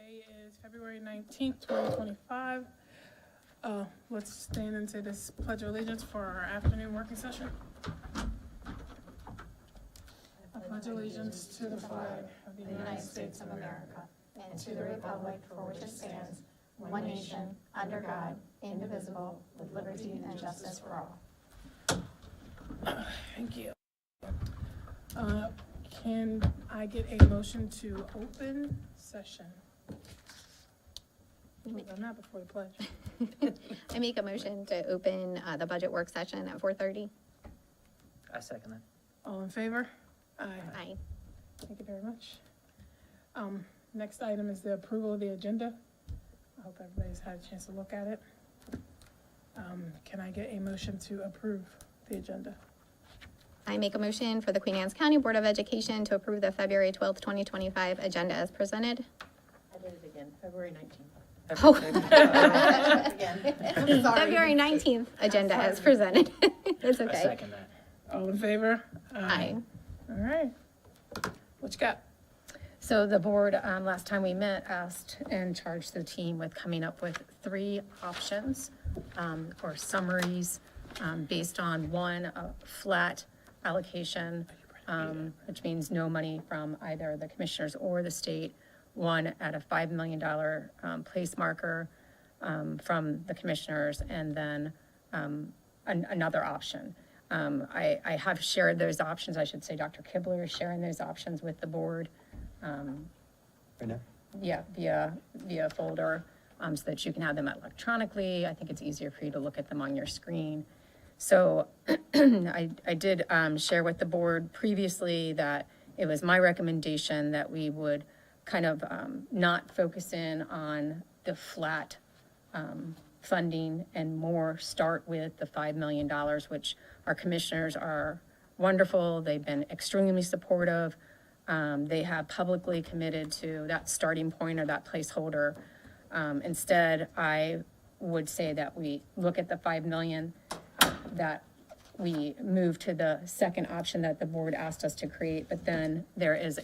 Today is February 19th, 2025. Let's stand into this Pledge of Allegiance for our afternoon working session. I pledge allegiance to the flag of the United States of America and to the republic for which it stands, one nation, under God, indivisible, with liberty and justice for all. Thank you. Can I get a motion to open session? We've done that before the pledge. I make a motion to open the budget work session at 4:30. I second that. All in favor? Aye. Aye. Thank you very much. Next item is the approval of the agenda. I hope everybody's had a chance to look at it. Can I get a motion to approve the agenda? I make a motion for the Queen Anne's County Board of Education to approve the February 12th, 2025 agenda as presented. I did it again, February 19th. Oh. Again. I'm sorry. February 19th agenda as presented. It's I okay. second that. All in favor? Aye. All right. What you got? So the board, last time we met, asked and charged the team with coming up with 3 options or summaries based on one, flat allocation, which means no money from either the commissioners or the state, one at a $5 million place marker from the commissioners, and then another option. I have shared those options. I should say Dr. Kibler is sharing those options with the board. Right now? Yeah, via folder, so that you can have them electronically. I think it's easier for you to look at them on your screen. So I did share with the board previously that it was my recommendation that we would kind of not focus in on the flat funding and more start with the $5 million, which our commissioners are wonderful. They've been extremely supportive. They have publicly committed to that starting point or that placeholder. Instead, I would say that we look at the $5 million, that we move to the second option that the board asked us to create, but then there is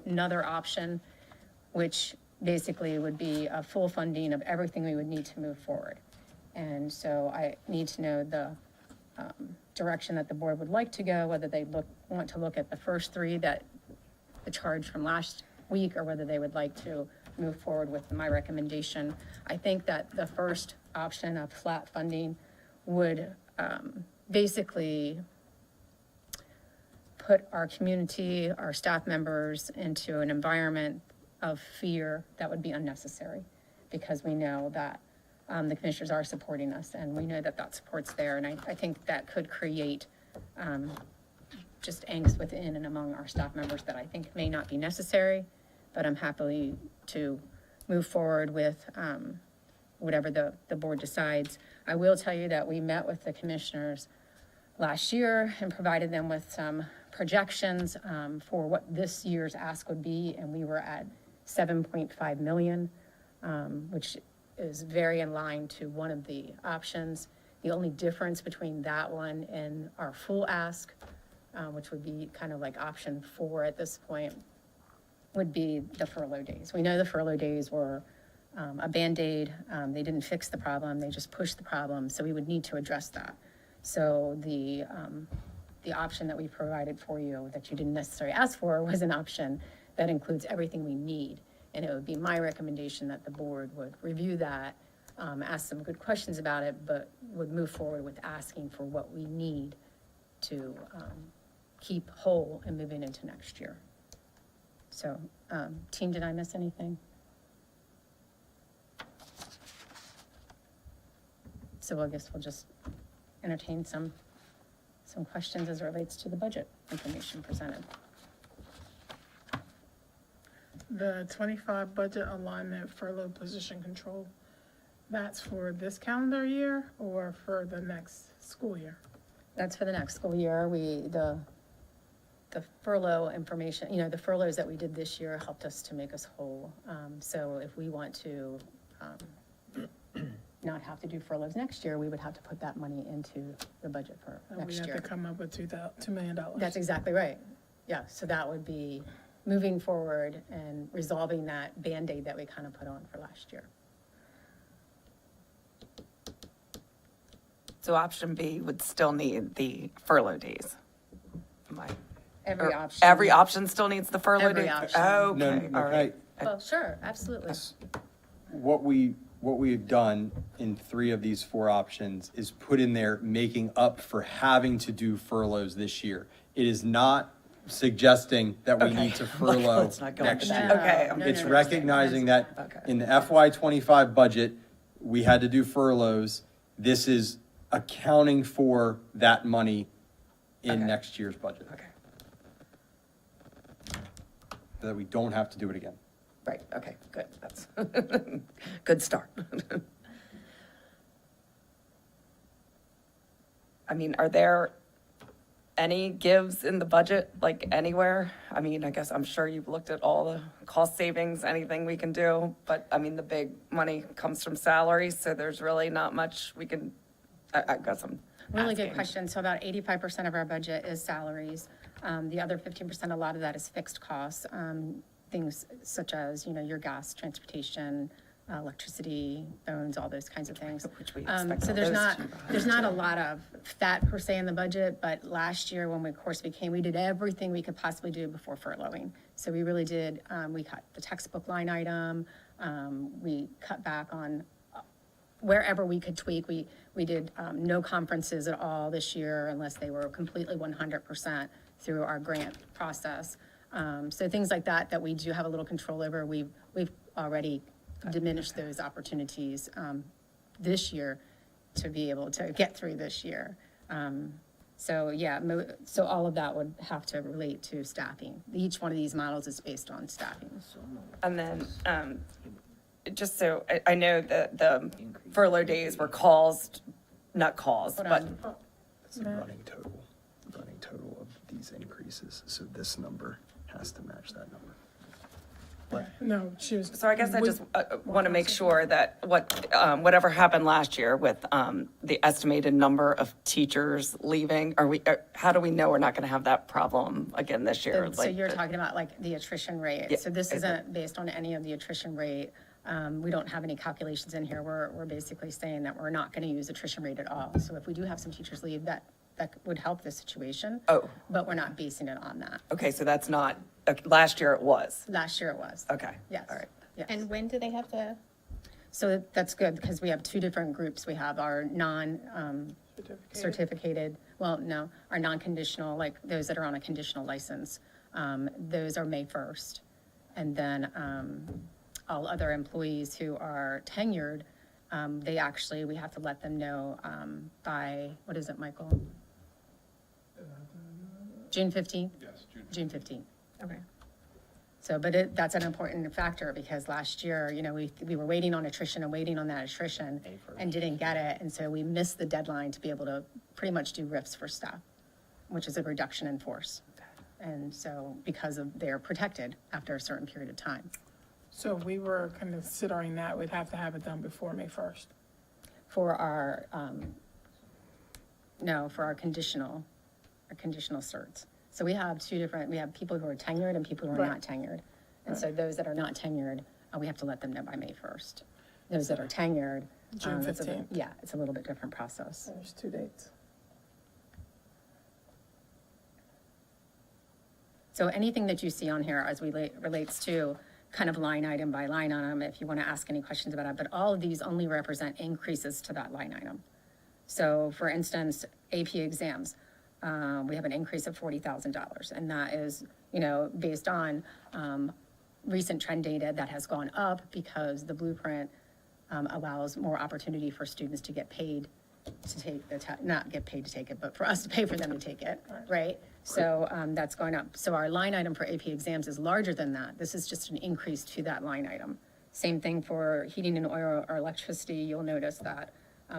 another option, which basically would be a full funding of everything we would need to move forward. And so I need to know the direction that the board would like to go, whether they want to look at the first 3 that the charge from last week, or whether they would like to move forward with my recommendation. I think that the first option of flat funding would basically put our community, our staff members into an environment of fear that would be unnecessary, because we know that the commissioners are supporting us, and we know that that support's there. And I think that could create just angst within and among our staff members that I think may not be necessary, but I'm happy to move forward with whatever the board decides. I will tell you that we met with the commissioners last year and provided them with some projections for what this year's ask would be, and we were at 7.5 million, which is very in line to one of the options. The only difference between that one and our full ask, which would be kind of like option 4 at this point, would be the furlough days. We know the furlough days were a Band-Aid. They didn't fix the problem, they just pushed the problem, so we would need to address that. So the option that we provided for you that you didn't necessarily ask for was an option that includes everything we need. And it would be my recommendation that the board would review that, ask some good questions about it, but would move forward with asking for what we need to keep whole and moving into next year. So, team, did I miss anything? So I guess we'll just entertain some questions as it relates to the budget information presented. The 25 budget alignment furlough position control, that's for this calendar year or for the next school year? That's for the next school year. The furlough information, the furloughs that we did this year helped us to make us whole. So if we want to not have to do furloughs next year, we would have to put that money into the budget for And next we year. have to come up with $2 million. That's exactly right. Yeah, so that would be moving forward and resolving that Band-Aid that we kind of put on for last year. So option B would still need the furlough days. Am I- Every or option. Every option still needs the furlough Every days? option. Okay, No, all no, right. Well, sure, absolutely. what we've done in 3 of these 4 options is put in there making up for having to do furloughs this year. It is not suggesting that we need to furlough Let's not go next into that. year. Okay, No, It's no, no. recognizing that Okay. in the FY '25 budget, we had to do furloughs. This is accounting for that money in Okay. next year's budget, Okay, so that we don't have to do it again. right, okay, good, that's, good start. I mean, are there any gives in the budget, like anywhere? I mean, I guess I'm sure you've looked at all the cost savings, anything we can do, but I mean, the big money comes from salaries, so there's really not much we can, I guess I'm Really good asking. question. So about 85% of our budget is salaries. The other 15%, a lot of that is fixed costs. Things such as, your gas, transportation, electricity, phones, all those kinds of things. Which we expect So all there's those not, to there's not a lot of fat per se in the budget, but last year when we, of course, we did everything we could possibly do before furloughing. So we really did, we cut the textbook line item, we cut back on wherever we could tweak. We did no conferences at all this year unless they were completely 100% through our grant process. So things like that we do have a little control over. We've already diminished those opportunities this year to be able to get through this year. So yeah, so all of that would have to relate to staffing. Each one of these models is based on staffing. And then, just so, I know that the furlough days were not caused, Hold but, on. It's the running total of these increases, so this number has to match that number. No, she was. so I guess I just want to make sure that whatever happened last year with the estimated number of teachers leaving, how do we know we're not going to have that problem again this year? So Like, you're talking about like the attrition rate. Yeah, So this is it- isn't based on any of the attrition rate. We don't have any calculations in here. We're basically saying that we're not going to use attrition rate at all. So if we do have some teachers leave, that would help the situation. Oh. But we're not basing it on that. Okay, so that's not, last year it was. Last year it was. Okay. Yes. All right. Yes. And when do they have to? So that's good because we have 2 different groups. We have our certificated, well, no, our non-conditional, like those that are on a conditional license. Those are May 1st. And then all other employees who are tenured, we have to let them know by, what is it, Michael? June 15th? Yes, June 15th. Okay. So, but that's an important factor because last year, we were waiting on attrition and waiting on that attrition and didn't get it. And so we missed the deadline to be able to pretty much do RIFs for staff, which is a reduction in force. And so because they're protected after a certain period of time. So if we were considering that, we'd have to have it done before May 1st. For our, for our conditional certs. So we have 2 different, we have people who are tenured and people who are Right. not tenured. And so those that are not tenured, we have to let them know by May 1st. Those that are tenured. June it's a bit- 15th. Yeah, it's a little bit different process. There's 2 dates. So anything that you see on here as relates to kind of line item by line item, if you want to ask any questions about it, but all of these only represent increases to that line item. So for instance, AP exams, we have an increase of $40,000, and that is, based on recent trend data that has gone up because the blueprint allows more opportunity for students to get paid to take the not get paid to take it, but for us to pay for them to take it, right? So that's going up. So our line item for AP exams is larger than that. This is just an increase to that line item. Same thing for heating and oil or electricity. You'll notice that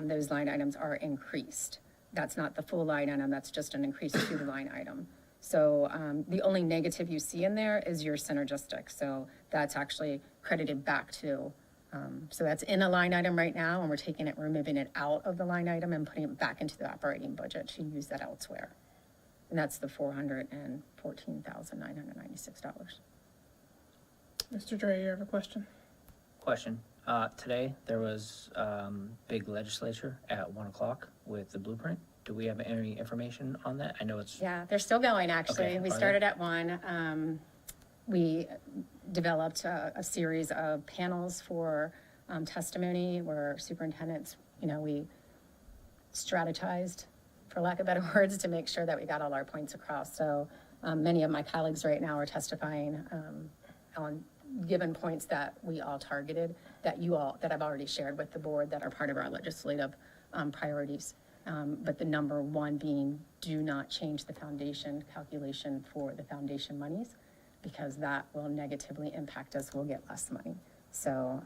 those line items are increased. That's not the full line item, that's just an increase to the line item. So the only negative you see in there is your synergistic. So that's actually credited back to, so that's in a line item right now, and we're moving it out of the line item and putting it back into the operating budget to use that elsewhere. And that's the $414,996. Mr. Dre, you have a question? Question. Today, there was, big legislature at 1:00 with the blueprint. Do we have any information on that? I know it's, Yeah, they're still going, actually. Okay, We are they? started at 1. We developed a series of panels for testimony where superintendents, we strategized, for lack of better words, to make sure that we got all our points across. So many of my colleagues right now are testifying on given points that we all targeted, that I've already shared with the board that are part of our legislative priorities. But the number one being, do not change the foundation calculation for the foundation monies, because that will negatively impact us. We'll get less money. So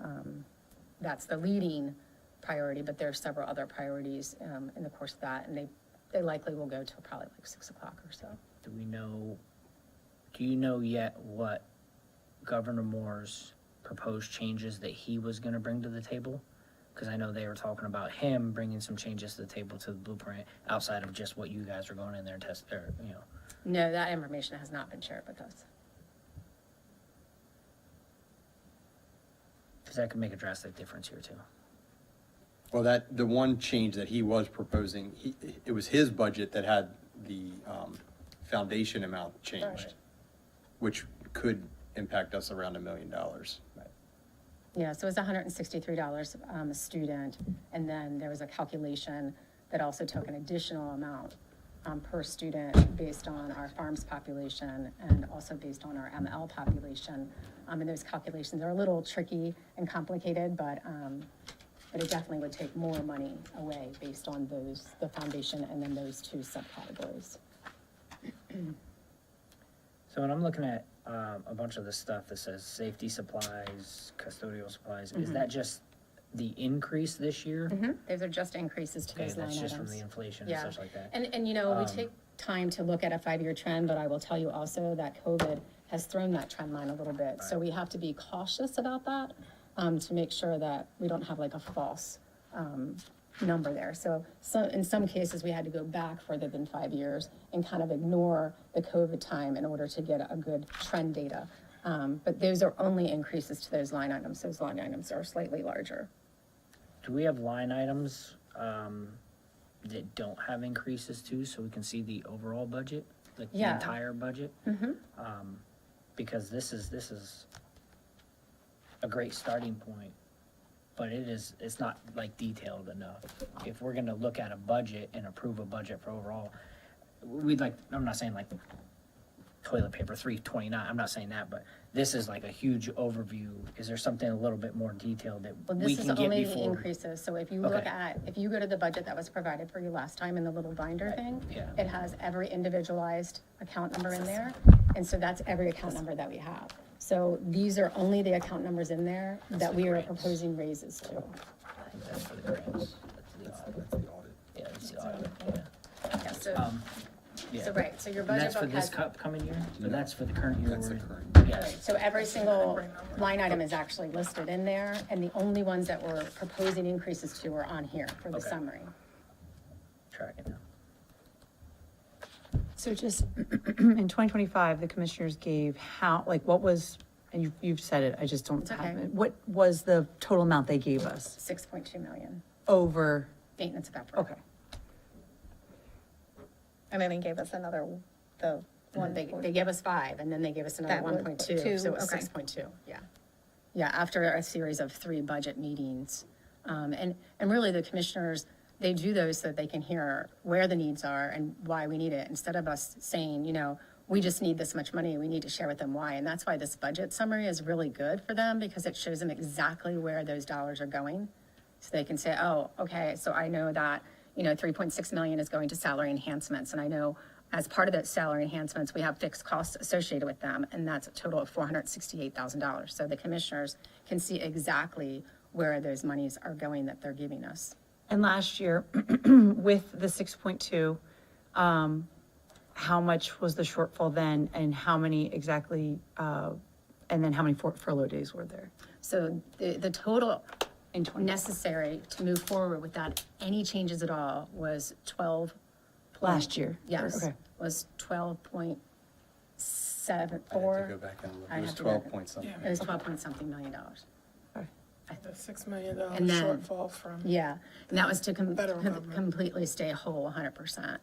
that's the leading priority, but there are several other priorities in the course of that, and they likely will go till probably like 6 o'clock or so. do you know yet what Governor Moore's proposed changes that he was gonna bring to the table? Because I know they were talking about him bringing some changes to the table to the blueprint outside of just what you guys are going in there and test, or, No, that information has not been shared with us. because that could make a drastic difference here too. Well, the one change that he was proposing, it was his budget that had the foundation amount changed, Right. which could impact us around $1 million. Yeah, so it was $163 a student, and then there was a calculation that also took an additional amount per student based on our farms population and also based on our ML population. And those calculations are a little tricky and complicated, but it definitely would take more money away based on the foundation and then those two subcategories. So when I'm looking at a bunch of this stuff that says safety supplies, custodial supplies, is that just the increase this year? Those are just increases to Okay, those line that's just from items. the inflation and Yeah. such like that. And we take time to look at a 5-year trend, but I will tell you also that COVID has thrown that trend line a little bit. So we have to be cautious about that to make sure that we don't have like a false number there. So in some cases, we had to go back further than 5 years and kind of ignore the COVID time in order to get a good trend data. But those are only increases to those line items. Those line items are slightly larger. Do we have line items that don't have increases too, so we can see the overall budget, like the Yeah. entire budget? Because this is a great starting point, but it's not like detailed enough. If we're gonna look at a budget and approve a budget for overall, I'm not saying like toilet paper, 329, I'm not saying that, but this is like a huge overview. Is there something a little bit more detailed that Well, we this is can get only the before? increases, so if you look Okay. if you go to the budget that was provided for you last time in the little binder thing, yeah. it has every individualized account number in there, and so that's every account number that we have. So these are only the account numbers in there that we are proposing raises to. I think that's for the grants. That's the audit. Yeah, that's the audit, yeah. Yeah, so, Yeah. right, so your And budget that's for book this has. coming year? Or that's for the current year? That's the we're in? current. Yes. So every single line item is actually listed in there, and the only ones that we're proposing increases to are on here for the Okay. summary. Tracking now. So just, in 2025, the commissioners gave what was, and you've said it, I just don't It's have okay. it. What was the total amount they gave us 6.2 million, over, maintenance of effort. okay. And then he gave us the one. They gave us 5, and then they gave us another That was 1.2, two, so it was okay. 6.2, yeah. Yeah, after a series of 3 budget meetings. And really, the commissioners, they do those so that they can hear where the needs are and why we need it, instead of us saying, we just need this much money, we need to share with them why. And that's why this budget summary is really good for them, because it shows them exactly where those dollars are going. So they can say, oh, okay, so I know that, 3.6 million is going to salary enhancements, and I know as part of those salary enhancements, we have fixed costs associated with them, and that's a total of $468,000. So the commissioners can see exactly where those monies are going that they're giving us. And last year, with the 6.2, how much was the shortfall then, and how many exactly, and then how many furlough days were there? So the total necessary to move forward without any changes at all was 12. Last year? Yes, Okay. was 12.7 I had to go back and look. I It was have to 12 look. point something. It was 12 point something million. The $6 million And then- shortfall from, Yeah, and that was to Federal government. completely stay whole 100%.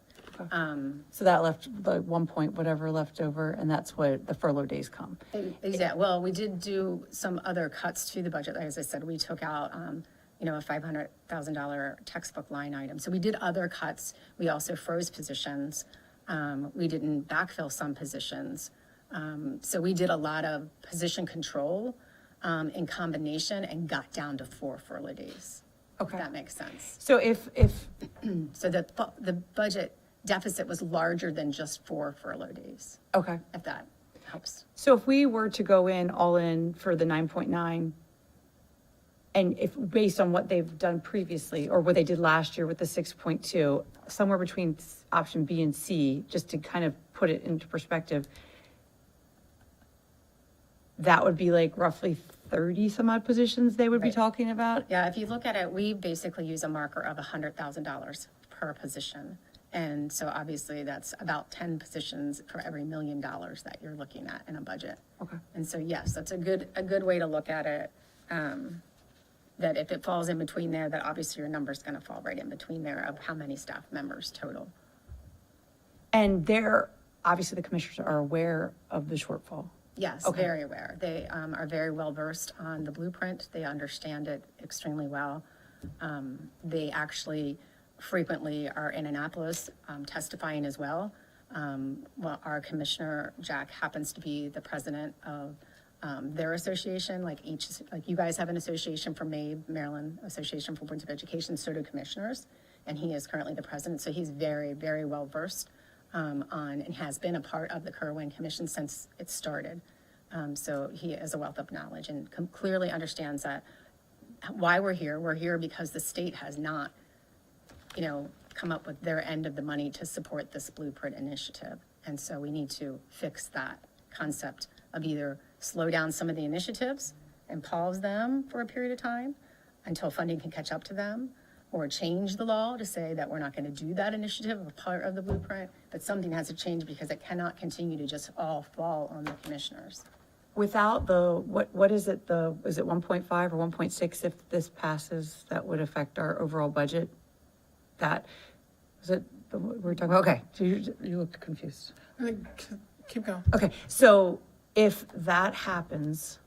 So that left the 1 point whatever left over, and that's what the furlough days come. Exactly. Well, we did do some other cuts to the budget. As I said, we took out, a $500,000 textbook line item. So we did other cuts. We also froze positions. We didn't backfill some positions. So we did a lot of position control in combination and got down to 4 furlough days. Okay. If that makes sense. So if So the budget deficit was larger than just 4 furlough days, okay. if that helps. So if we were to go in all in for the 9.9, and if, based on what they've done previously, or what they did last year with the 6.2, somewhere between option B and C, just to kind of put it into perspective, that would be like roughly 30 some odd positions they would be Right. talking about? Yeah, if you look at it, we basically use a marker of $100,000 per position. And so obviously that's about 10 positions for every $1 million that you're looking at in a budget. Okay. And so, yes, that's a good way to look at it. That if it falls in between there, that obviously your number's gonna fall right in between there of how many staff members total. And they're, obviously the commissioners are aware of the shortfall. Yes, Okay. very aware. They are very well versed on the blueprint. They understand it extremely well. They actually frequently are in Annapolis testifying as well. Well, our commissioner, Jack, happens to be the president of their association, like you guys have an association for MABE, Maryland Association for Boards of Education, so do commissioners, and he is currently the president, so he's very, very well versed on, and has been a part of the Kerwin Commission since it started. So he has a wealth of knowledge and clearly understands that why we're here. We're here because the state has not, come up with their end of the money to support this blueprint initiative. And so we need to fix that concept of either slow down some of the initiatives and pause them for a period of time until funding can catch up to them, or change the law to say that we're not going to do that initiative, a part of the blueprint, but something has to change because it cannot continue to just all fall on the commissioners. Without the, what is it, is it 1.5 or 1.6 if this passes, that would affect our overall budget? That, is it, we're talking about, okay, so you look confused. I think, keep going. Okay, so if that happens,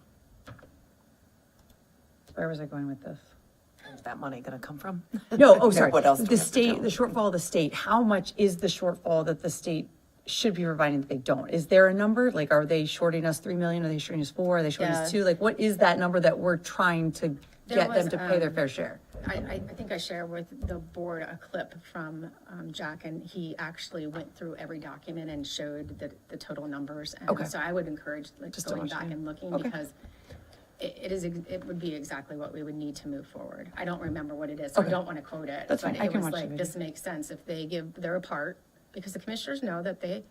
where was I going with this? Where's that money gonna come from? No, oh, sorry. What else do we The have to state, do? the shortfall of the state, how much is the shortfall that the state should be providing that they don't? Is there a number? Like, are they shorting us 3 million? Are they shorting us 4? Are they shorting us Yeah. 2? Like, what is that number that we're trying to There get them was, to pay their fair share? I think I shared with the board a clip from Jack, and he actually went through every document and showed the total numbers. Okay. And so I would encourage Just to going back understand. and looking, Okay. because it would be exactly what we would need to move forward. I don't remember what it is, so I Okay. don't want to quote it. That's fine. But I it can was watch the like, video. this makes sense if they give their part, because the commissioners know that they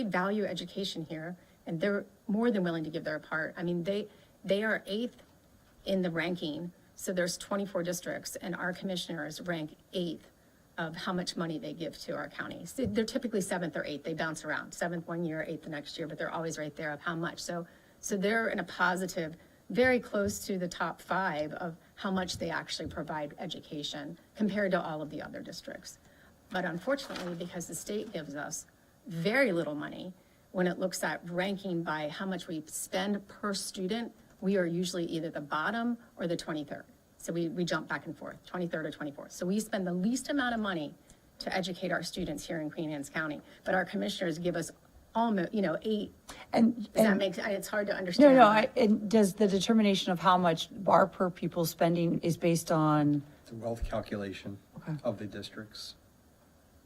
value education here, and they're more than willing to give their part. I mean, they are 8th in the ranking, so there's 24 districts, and our commissioners rank 8th of how much money they give to our counties. They're typically 7th or 8th, they bounce around, 7th one year, 8th the next year, but they're always right there of how much. So they're in a positive, very close to the top 5 of how much they actually provide education compared to all of the other districts. But unfortunately, because the state gives us very little money, when it looks at ranking by how much we spend per student, we are usually either the bottom or the 23rd. So we jump back and forth, 23rd or 24th. So we spend the least amount of money to educate our students here in Queen Anne's County, but our commissioners give us almost, 8. And, Does that and, make, it's hard to no, understand. no, but- and does the determination of how much our per pupil spending is based on, It's a wealth calculation Okay. of the districts.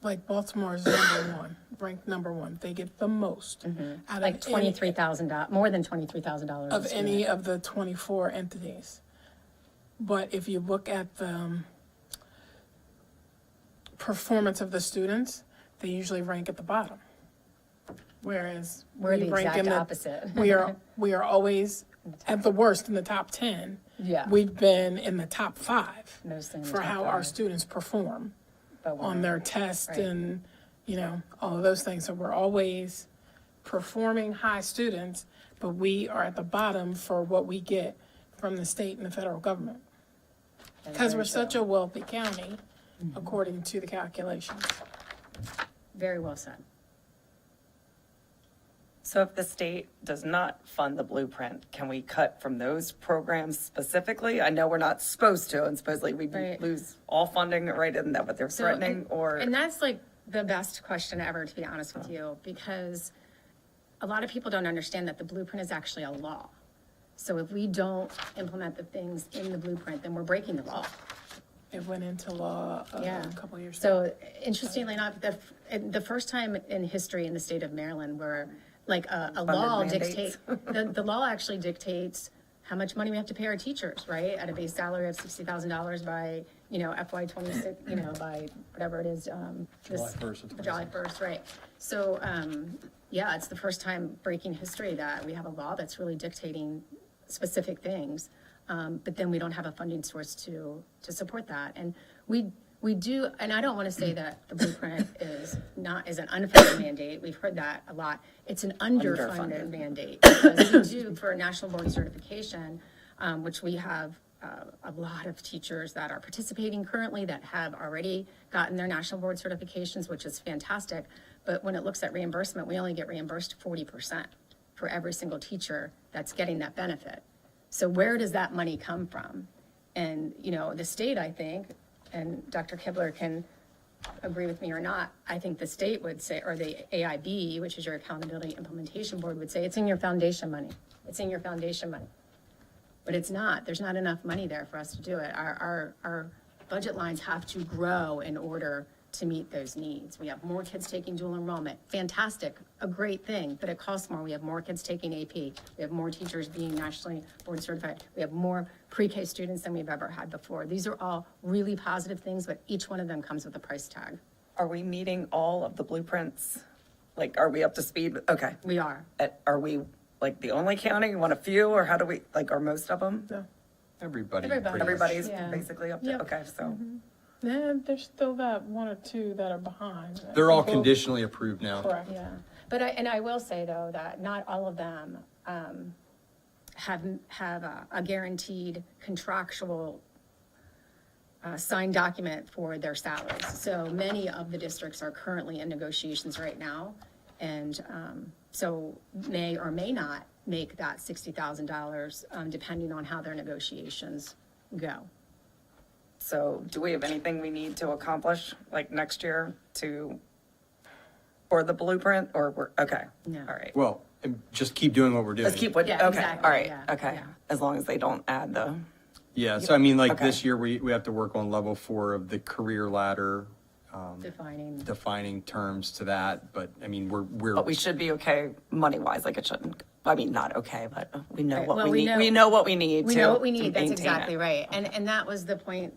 Like Baltimore is #1, ranked #1. They get the most out Like of any, $23,000, more than $23,000. of a any student. of the 24 entities. But if you look at the performance of the students, they usually rank at the bottom. Whereas We're we the rank exact in the, opposite. we are always at the worst in the top 10. Yeah. We've been in the top 5 Mostly in the for top how our 5. students perform But we're- on their test right. and, all of those things. So we're always performing high students, but we are at the bottom for what we get from the state and the federal government. Because we're such a wealthy county, according to the calculations. Very well said. So if the state does not fund the blueprint, can we cut from those programs specifically? I know we're not supposed to, and supposedly we Right. lose all funding, right? Isn't that what they're So, threatening, or? And that's like the best question ever, to be honest with you, because a lot of people don't understand that the blueprint is actually a law. So if we don't implement the things in the blueprint, then we're breaking the law. It went into law Yeah. a couple of years ago. So interestingly enough, the first time in history in the state of Maryland where like a law mandates. dictates, the law actually dictates how much money we have to pay our teachers, right? At a base salary of $60,000 by, FY '26, by whatever it is. July 1st of July 1st, right. So, yeah, it's the first time breaking history that we have a law that's really dictating specific things. But then we don't have a funding source to support that. And we do, and I don't want to say that the blueprint is an unfunded mandate. We've heard that a lot. It's an underfunded mandate. Because we do, for a national board certification, which we have a lot of teachers that are participating currently that have already gotten their national board certifications, which is fantastic. But when it looks at reimbursement, we only get reimbursed 40% for every single teacher that's getting that benefit. So where does that money come from? And, the state, I think, and Dr. Kibler can agree with me or not, I think the state would say, or the AIB, which is your Accountability Implementation Board, would say, it's in your foundation money. It's in your foundation money. But it's not. There's not enough money there for us to do it. Our budget lines have to grow in order to meet those needs. We have more kids taking dual enrollment. Fantastic, a great thing, but it costs more. We have more kids taking AP. We have more teachers being nationally board certified. We have more pre-K students than we've ever had before. These are all really positive things, but each one of them comes with a price tag. Are we meeting all of the blueprints? Like, are we up to speed? Okay. We are. Are we like the only county? Want a few, or how do we, like, are most of them? No. Everybody. Everybody. pretty much. Everybody's Yeah. basically up to, Yep. okay, so. Yeah, there's still that one or two that are behind. They're all People- conditionally approved now. Correct. Yeah, but I will say though that not all of them have a guaranteed contractual signed document for their salaries. So many of the districts are currently in negotiations right now, and so may or may not make that $60,000 depending on how their negotiations go. So do we have anything we need to accomplish, like, next year for the blueprint, or we're, okay? No. All right. Well, and just keep doing what we're doing. Let's keep what, Yeah, okay, exactly, all right, yeah, okay. yeah. As long as they don't add the, Yeah, so I mean, like Okay. this year, we have to work on level 4 of the career ladder, Defining. terms to that, but I mean, we're. but we should be okay money-wise, like it shouldn't, I mean, not okay, but we know Right, what well, we we need, know- we know what we need to We know what we need, to that's maintain exactly it. right. And that was the point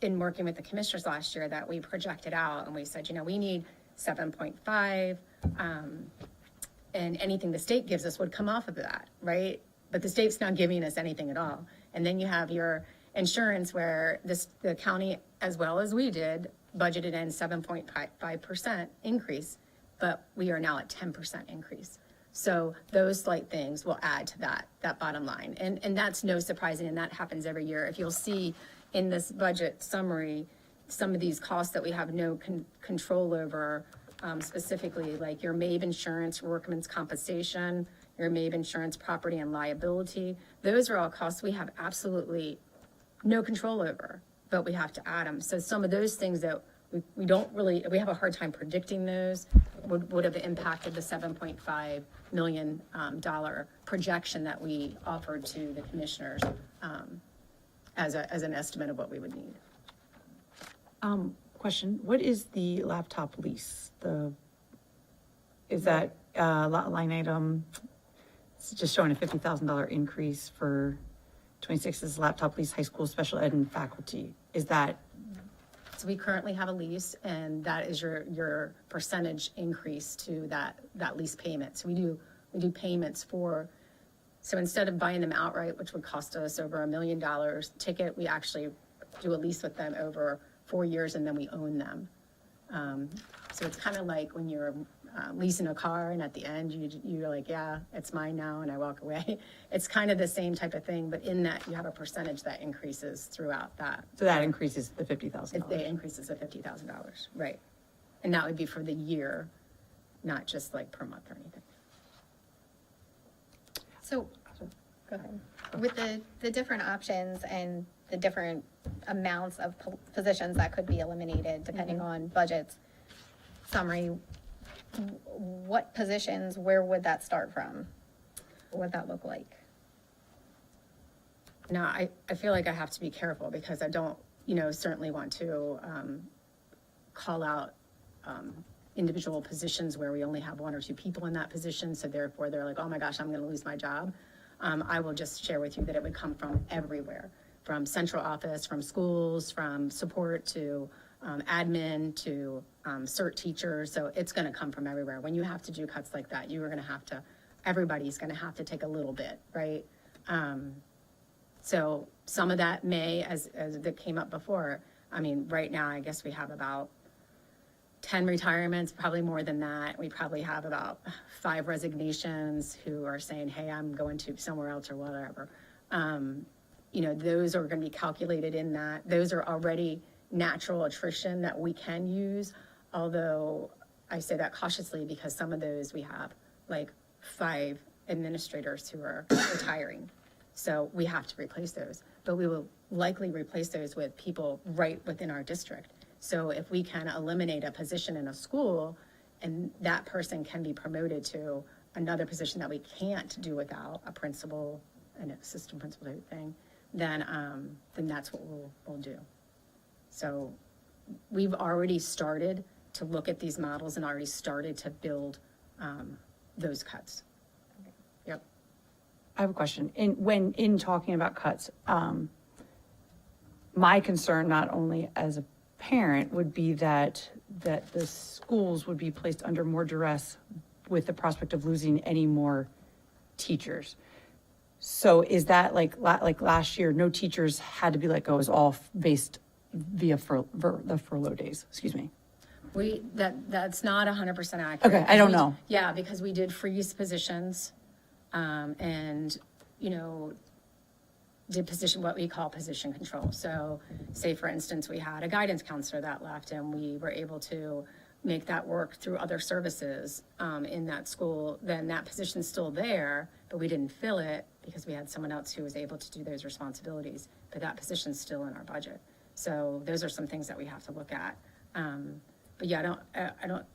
in working with the commissioners last year, that we projected out and we said, we need 7.5, and anything the state gives us would come off of that, right? But the state's not giving us anything at all. And then you have your insurance, where the county, as well as we did, budgeted in 7.5% increase, but we are now at 10% increase. So those slight things will add to that bottom line. And that's no surprising, and that happens every year. If you'll see in this budget summary, some of these costs that we have no control over, specifically like your MABE insurance, workman's compensation, your MABE insurance, property and liability. Those are all costs we have absolutely no control over, but we have to add them. So some of those things that we don't really, we have a hard time predicting those, would have impacted the $7.5 million projection that we offered to the commissioners as an estimate of what we would need. Question, what is the laptop lease? Is that line item, it's just showing a $50,000 increase for 26's laptop lease, high school special ed and faculty. Is that, So we currently have a lease, and that is your percentage increase to that lease payment. So we do payments for, so instead of buying them outright, which would cost us over $1 million ticket, we actually do a lease with them over 4 years, and then we own them. So it's kind of like when you're leasing a car and at the end you're like, yeah, it's mine now, and I walk away. It's kind of the same type of thing, but in that you have a percentage that increases throughout that. So that increases the $50,000. It increases to $50,000, right? And that would be for the year, not just like per month or anything. So Go ahead. with the different options and the different amounts of positions that could be eliminated depending on budgets, summary, what positions, where would that start from? What would that look like? Now, I feel like I have to be careful because I don't, certainly want to call out individual positions where we only have one or two people in that position, so therefore they're like, oh my gosh, I'm gonna lose my job. I will just share with you that it would come from everywhere, from central office, from schools, from support to admin to CERT teachers, so it's gonna come from everywhere. When you have to do cuts like that, you are gonna have to, everybody's gonna have to take a little bit, right? So some of that may, as that came up before, I mean, right now, I guess we have about 10 retirements, probably more than that. We probably have about 5 resignations who are saying, hey, I'm going to somewhere else or whatever. Those are going to be calculated in that. Those are already natural attrition that we can use, although I say that cautiously because some of those we have like 5 administrators who are retiring. So we have to replace those, but we will likely replace those with people right within our district. So if we can eliminate a position in a school and that person can be promoted to another position that we can't do without, a principal, an assistant principal type thing, then that's what we'll do. So we've already started to look at these models and already started to build those cuts. Yep. I have a question. In talking about cuts, my concern, not only as a parent, would be that the schools would be placed under more duress with the prospect of losing any more teachers. So is that like last year, no teachers had to be let go, it was all based via the furlough days, excuse me. That's not 100% accurate. Okay, I don't know. Yeah, because we did freeze positions, and, did position, what we call position control. So say, for instance, we had a guidance counselor that left and we were able to make that work through other services in that school, then that position's still there, but we didn't fill it because we had someone else who was able to do those responsibilities, but that position's still in our budget. So those are some things that we have to look at. But yeah, I don't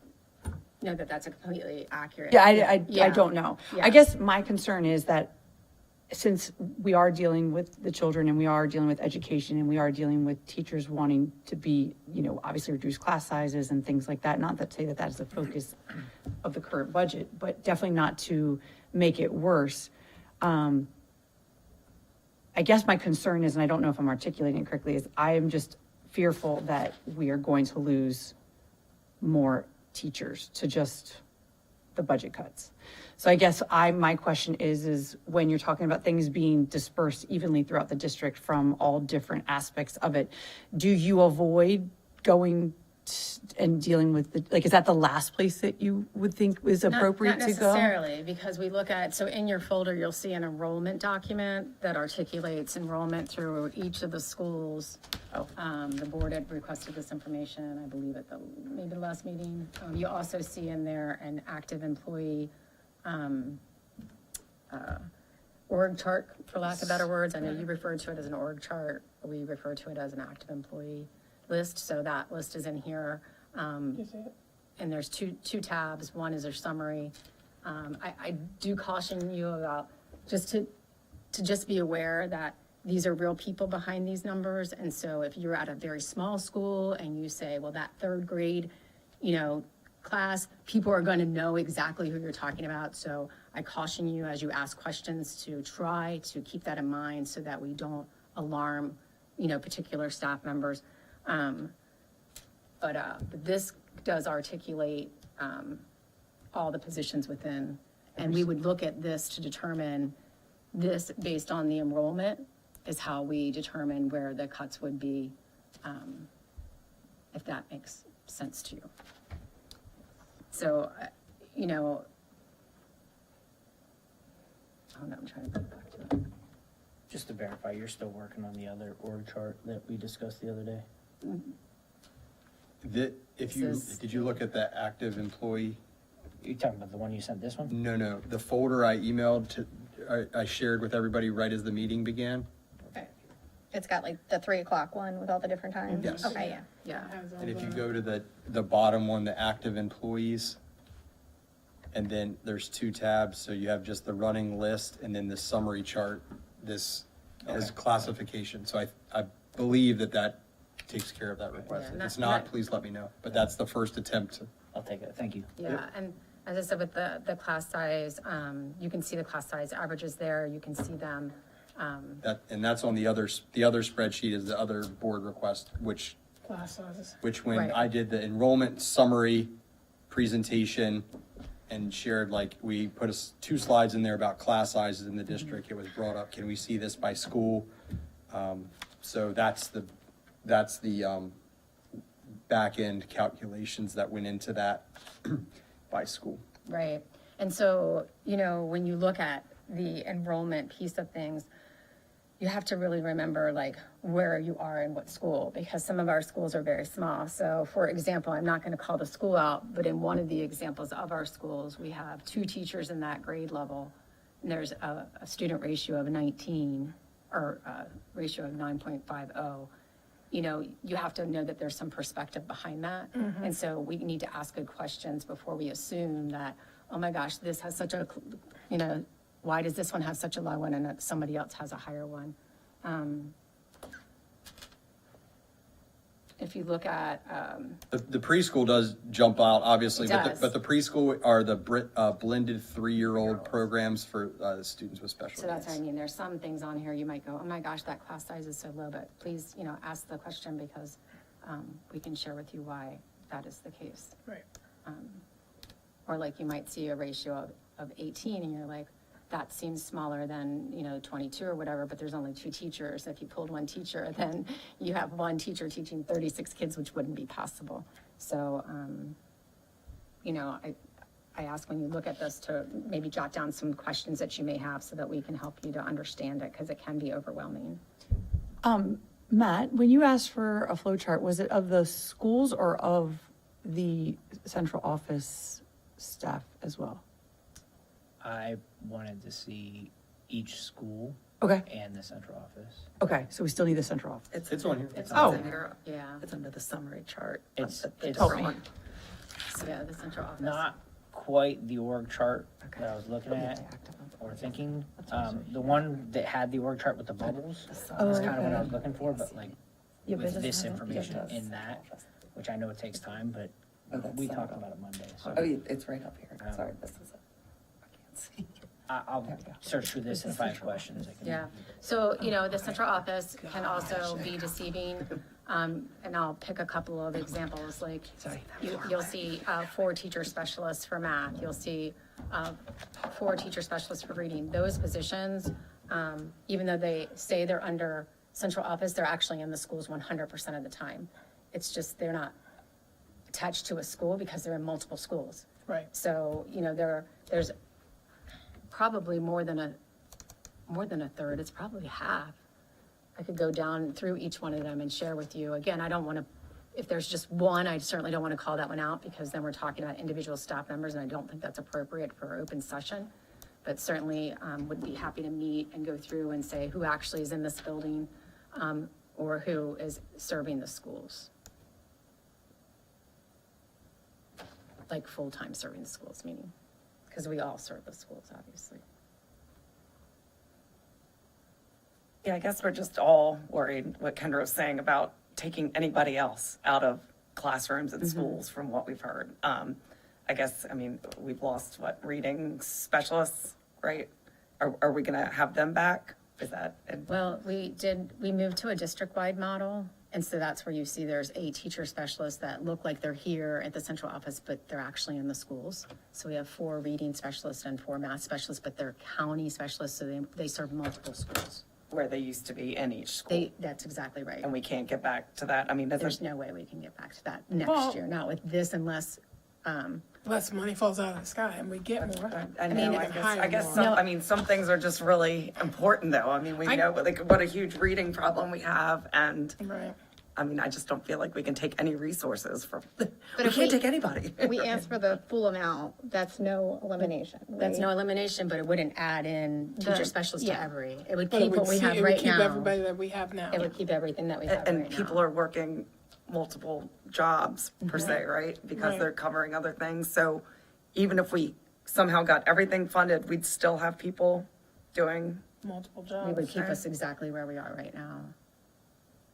know that that's a completely accurate. Yeah, I don't know. Yeah. I guess my concern is that since we are dealing with the children and we are dealing with education and we are dealing with teachers wanting to be, obviously reduce class sizes and things like that, not to say that is the focus of the current budget, but definitely not to make it worse. I guess my concern is, and I don't know if I'm articulating it correctly, is I am just fearful that we are going to lose more teachers to just the budget cuts. So I guess my question is when you're talking about things being dispersed evenly throughout the district from all different aspects of it, do you avoid going and dealing with is that the last place that you would think is appropriate Not to go? Not necessarily, because we look at, so in your folder, you'll see an enrollment document that articulates enrollment through each of the schools. The board had requested this information, I believe at maybe the last meeting. You also see in there an active employee org chart, for lack of better words. I know you referred to it as an org chart. We refer to it as an active employee list. So that list is in here. You see it? And there's two tabs. One is a summary. I do caution you about just to be aware that these are real people behind these numbers. And so if you're at a very small school and you say, well, that 3rd grade, class, people are going to know exactly who you're talking about. So I caution you as you ask questions to try to keep that in mind so that we don't alarm, particular staff members. But this does articulate all the positions within, and we would look at this to determine this based on the enrollment is how we determine where the cuts would be, if that makes sense to you. So, you know, oh no, I'm trying to go back to it. Just to verify, you're still working on the other org chart that we discussed the other day? If you, This is- did you look at the active employee? You talking about the one you sent this one? No, the folder I emailed to, I shared with everybody right as the meeting began. Okay. It's got like the 3 o'clock one with all the different times? Yes. Okay, yeah. Yeah, It has all And if you the- go to the bottom one, the active employees, and then there's 2 tabs, so you have just the running list and then the summary chart. This is Okay. classification, so I believe that takes care of that request. Yeah, If not- it's not, not- please let me know, but that's the first attempt to. I'll take it, thank you. yeah, and as I said, with the class size, you can see the class size averages there, you can see them. And that's on the other spreadsheet is the other board request, which Class sizes. when Right. I did the enrollment summary presentation and shared, like, we put 2 slides in there about class sizes in the district, it was brought up, can we see this by school? So that's the back end calculations that went into that by school. Right, and so, you know, when you look at the enrollment piece of things, you have to really remember like where you are in what school, because some of our schools are very small. So for example, I'm not gonna call the school out, but in one of the examples of our schools, we have 2 teachers in that grade level. And there's a student ratio of 19, or a ratio of 9.50. You know, you have to know that there's some perspective behind that. And so we need to ask good questions before we assume that, oh my gosh, this has such a, you know, why does this one have such a low one and somebody else has a higher one? If you look at, The preschool does jump out, obviously, It but does. the preschool are the blended 3-year-old programs for students with special so that's what I needs. mean, there's some things on here you might go, oh my gosh, that class size is so low, but please, you know, ask the question because we can share with you why that is the case. Right. Or like you might see a ratio of 18 and you're like, that seems smaller than, you know, 22 or whatever, but there's only 2 teachers. If you pulled 1 teacher, then you have 1 teacher teaching 36 kids, which wouldn't be possible. So, you know, I ask when you look at this to maybe jot down some questions that you may have so that we can help you to understand it, because it can be overwhelming. Matt, when you asked for a flow chart, was it of the schools or of the central office staff as well? I wanted to see each school Okay, and the central office. okay, so we still need the central office. It's on here. It's Oh. under, Yeah, it's under the summary chart. It's- The it's- different one. yeah, the central office. Not quite the org chart that I was looking at or thinking. The one that had the org chart with the bubbles is kind of what I was looking for, but like Yeah, but it with doesn't this have it. information Yeah, it does. in that, which I know it takes time, but Oh, that's we central. talked about it Monday, so. Oh, it's right up here. Um, Sorry, this is it. I can't see. I'll search through this and if I have questions. I can- Yeah, so, you know, the central office can also be deceiving, and I'll pick a couple of examples, like, you'll see, 4 teacher specialists for math, you'll see, 4 teacher specialists for reading. Those positions, even though they say they're under central office, they're actually in the schools 100% of the time. It's just, they're not attached to a school because they're in multiple schools. Right. So, you know, there's probably more than a third, it's probably half. I could go down through each one of them and share with you. Again, I don't want to, if there's just one, I certainly don't want to call that one out because then we're talking about individual staff members and I don't think that's appropriate for open session. But certainly would be happy to meet and go through and say who actually is in this building or who is serving the schools. Like full-time serving the schools, meaning, because we all serve the schools, obviously. Yeah, I guess we're just all worried what Kendra was saying about taking anybody else out of classrooms and schools from what we've heard. I guess, I mean, we've lost reading specialists, right? Are we gonna have them back? Is that? Well, we moved to a district-wide model, and so that's where you see there's 8 teacher specialists that look like they're here at the central office, but they're actually in the schools. So we have 4 reading specialists and 4 math specialists, but they're county specialists, so they serve multiple schools. Where they used to be in each school, That's exactly right. and we can't get back to that. I mean, There's doesn't, no way we can get back to that next Well- year, not with this unless, less money falls out of the sky and we get more. I mean, know, it's I guess higher some, more. I mean, some things are just really important though. I mean, we know what a huge reading problem we have, and Right. I mean, I just don't feel like we can take any resources from, we if can't we- take anybody. We ask for the full amount, that's no elimination, That's no right? elimination, but it wouldn't add in teacher The- specialists yeah. to every. It would But keep what we have it would right keep now. everybody that we have now. It would keep everything that we have right And now. people are working multiple jobs per se, right? Because Right. they're covering other things. So even if we somehow got everything funded, we'd still have people doing, Multiple It would jobs. keep us exactly where we are right now.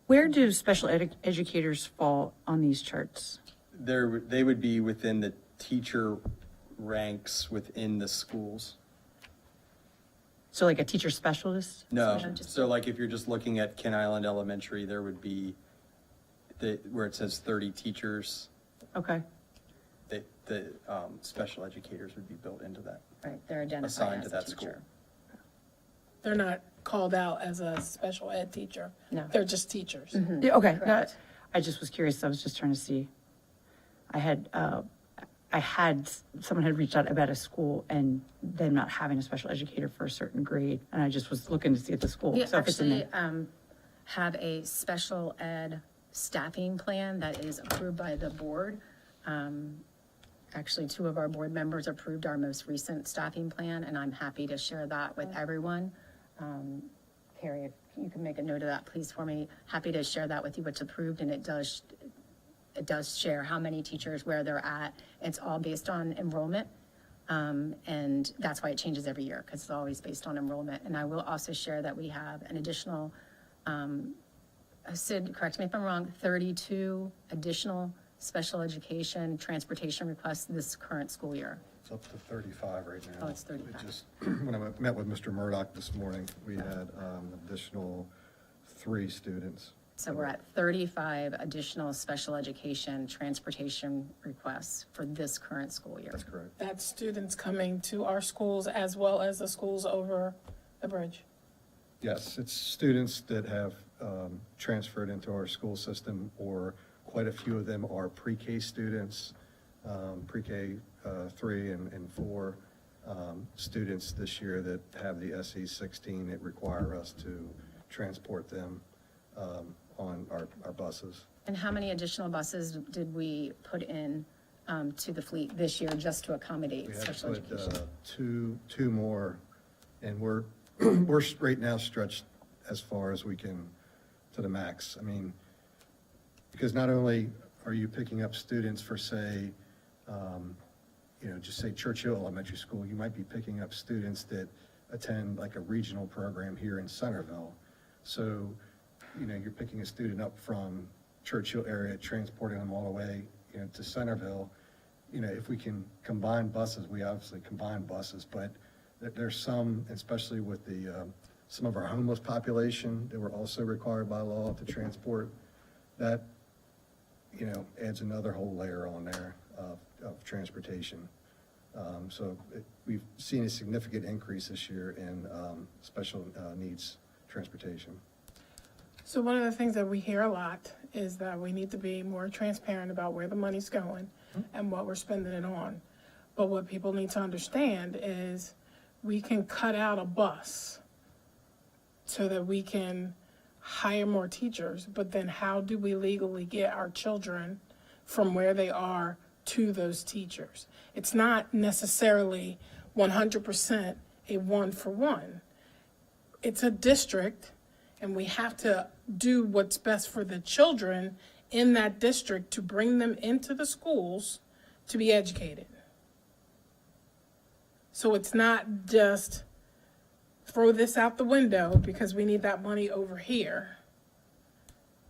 Where do special educators fall on these charts? They would be within the teacher ranks within the schools. So like a teacher specialist? No, so like if you're just looking at Ken Island Elementary, there would be where it says 30 teachers, Okay. the special educators would be built into that. Right, they're identified Assigned as to a that school. teacher. They're not called out as a special ed teacher. No. They're just teachers. Yeah, okay, no, Correct. I just was curious, I was just trying to see. I had, someone had reached out about a school and them not having a special educator for a certain grade, and I just was looking to see at the school. We So if it's in actually there. have a special ed staffing plan that is approved by the board. Actually, 2 of our board members approved our most recent staffing plan, and I'm happy to share that with everyone. Carrie, if you can make a note of that, please, for me. Happy to share that with you, what's approved, and it does share how many teachers, where they're at. It's all based on enrollment. And that's why it changes every year, because it's always based on enrollment. And I will also share that we have an additional, Sid, correct me if I'm wrong, 32 additional special education transportation requests this current school year. It's up to 35 right now. Oh, it's 35. It just, when I met with Mr. Murdoch this morning, we had additional 3 students. So we're at 35 additional special education transportation requests for this current school year. That's correct. That's students coming to our schools as well as the schools over the bridge. Yes, it's students that have transferred into our school system, or quite a few of them are pre-K students, pre-K 3 and 4 students this year that have the SE 16 that require us to transport them on our buses. And how many additional buses did we put in to the fleet this year just to accommodate We had special to put education? two more, and we're right now stretched as far as we can to the max. I mean, because not only are you picking up students for, say, just say Churchill Elementary School, you might be picking up students that attend like a regional program here in Centerville. So, you're picking a student up from Churchill area, transporting them all the way, to Centerville. If we can combine buses, we obviously combine buses, but there's some, especially with some of our homeless population that we're also required by law to transport. That, adds another whole layer on there of transportation. We've seen a significant increase this year in special needs transportation. So one of the things that we hear a lot is that we need to be more transparent about where the money's going and what we're spending it on. But what people need to understand is we can cut out a bus so that we can hire more teachers, but then how do we legally get our children from where they are to those teachers? It's not necessarily 100% a one-for-one. It's a district, and we have to do what's best for the children in that district to bring them into the schools to be educated. So it's not just throw this out the window because we need that money over here.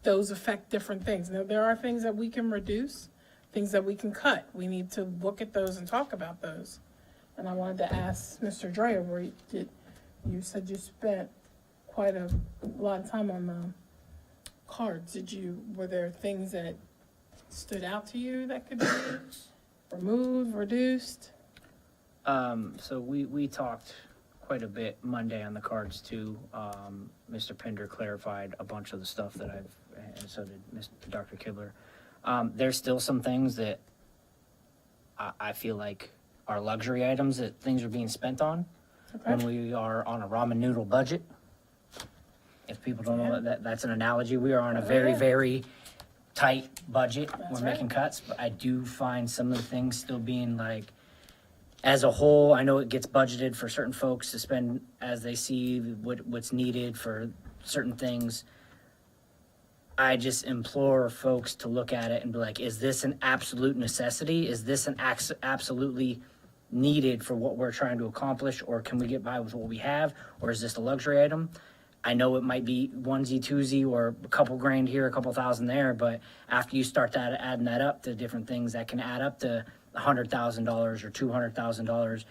Those affect different things. Now, there are things that we can reduce, things that we can cut. We need to look at those and talk about those. And I wanted to ask Mr. Dreyer, you said you spent quite a lot of time on the cards. Were there things that stood out to you that could be removed, reduced? So we talked quite a bit Monday on the cards too. Mr. Pender clarified a bunch of the stuff that and so did Dr. Kibler. There's still some things that I feel like are luxury items that things are being spent on when we are on a ramen noodle budget. If people don't know that's an analogy. We are on a very, very tight budget. We're making cuts, but I do find some of the things still being like, as a whole, I know it gets budgeted for certain folks to spend as they see what's needed for certain things. I just implore folks to look at it and be like, is this an absolute necessity? Is this an absolutely needed for what we're trying to accomplish? Or can we get by with what we have? Or is this a luxury item? I know it might be onesie, twosie, or a couple grand here, a couple thousand there, but after you start adding that up to different things, that can add up to $100,000 or $200,000,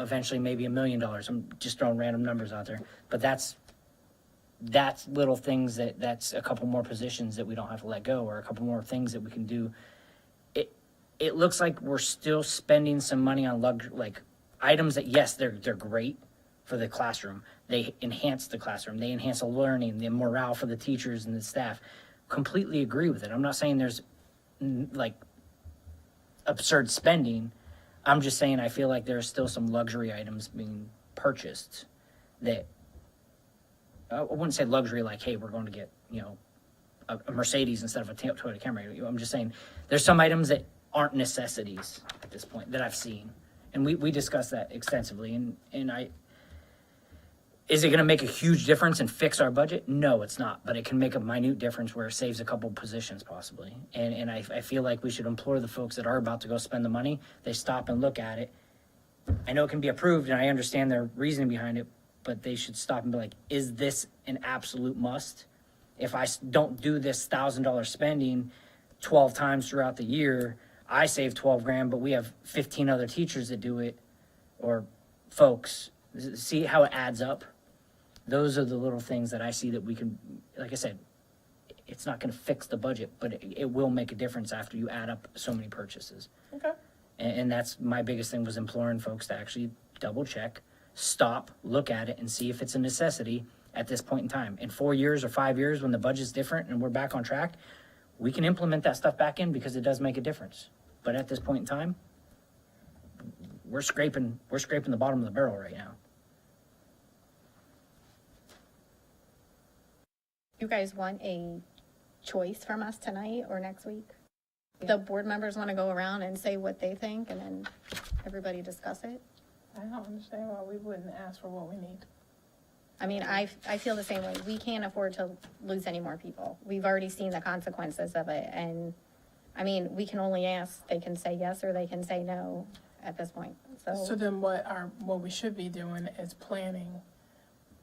eventually maybe $1 million. I'm just throwing random numbers out there, but that's little things that's a couple more positions that we don't have to let go, or a couple more things that we can do. It looks like we're still spending some money on like items that, yes, they're great for the classroom. They enhance the classroom. They enhance the learning, the morale for the teachers and the staff. Completely agree with it. I'm not saying there's like absurd spending. I'm just saying I feel like there's still some luxury items being purchased that I wouldn't say luxury like, hey, we're going to get, a Mercedes instead of a Toyota Camry. I'm just saying there's some items that aren't necessities at this point that I've seen. And we discussed that extensively. And is it going to make a huge difference and fix our budget? No, it's not. But it can make a minute difference where it saves a couple positions possibly. And I feel like we should implore the folks that are about to go spend the money, they stop and look at it. I know it can be approved and I understand their reasoning behind it, but they should stop and be like, is this an absolute must? If I don't do this $1,000 spending 12 times throughout the year, I save 12 grand, but we have 15 other teachers that do it, or folks. See how it adds up? Those are the little things that I see that we can, like I said, it's not going to fix the budget, but it will make a difference after you add up so many purchases. Okay. And that's my biggest thing, was imploring folks to actually double check, stop, look at it, and see if it's a necessity at this point in time. In 4 years or 5 years, when the budget's different and we're back on track, we can implement that stuff back in because it does make a difference. But at this point in time, we're scraping the bottom of the barrel right now. You guys want a choice from us tonight or next week? The board members want to go around and say what they think and then everybody discuss it? I don't understand why we wouldn't ask for what we need. I mean, I feel the same way. We can't afford to lose any more people. We've already seen the consequences of it. And I mean, we can only ask. They can say yes or they can say no at this point. So then what we should be doing is planning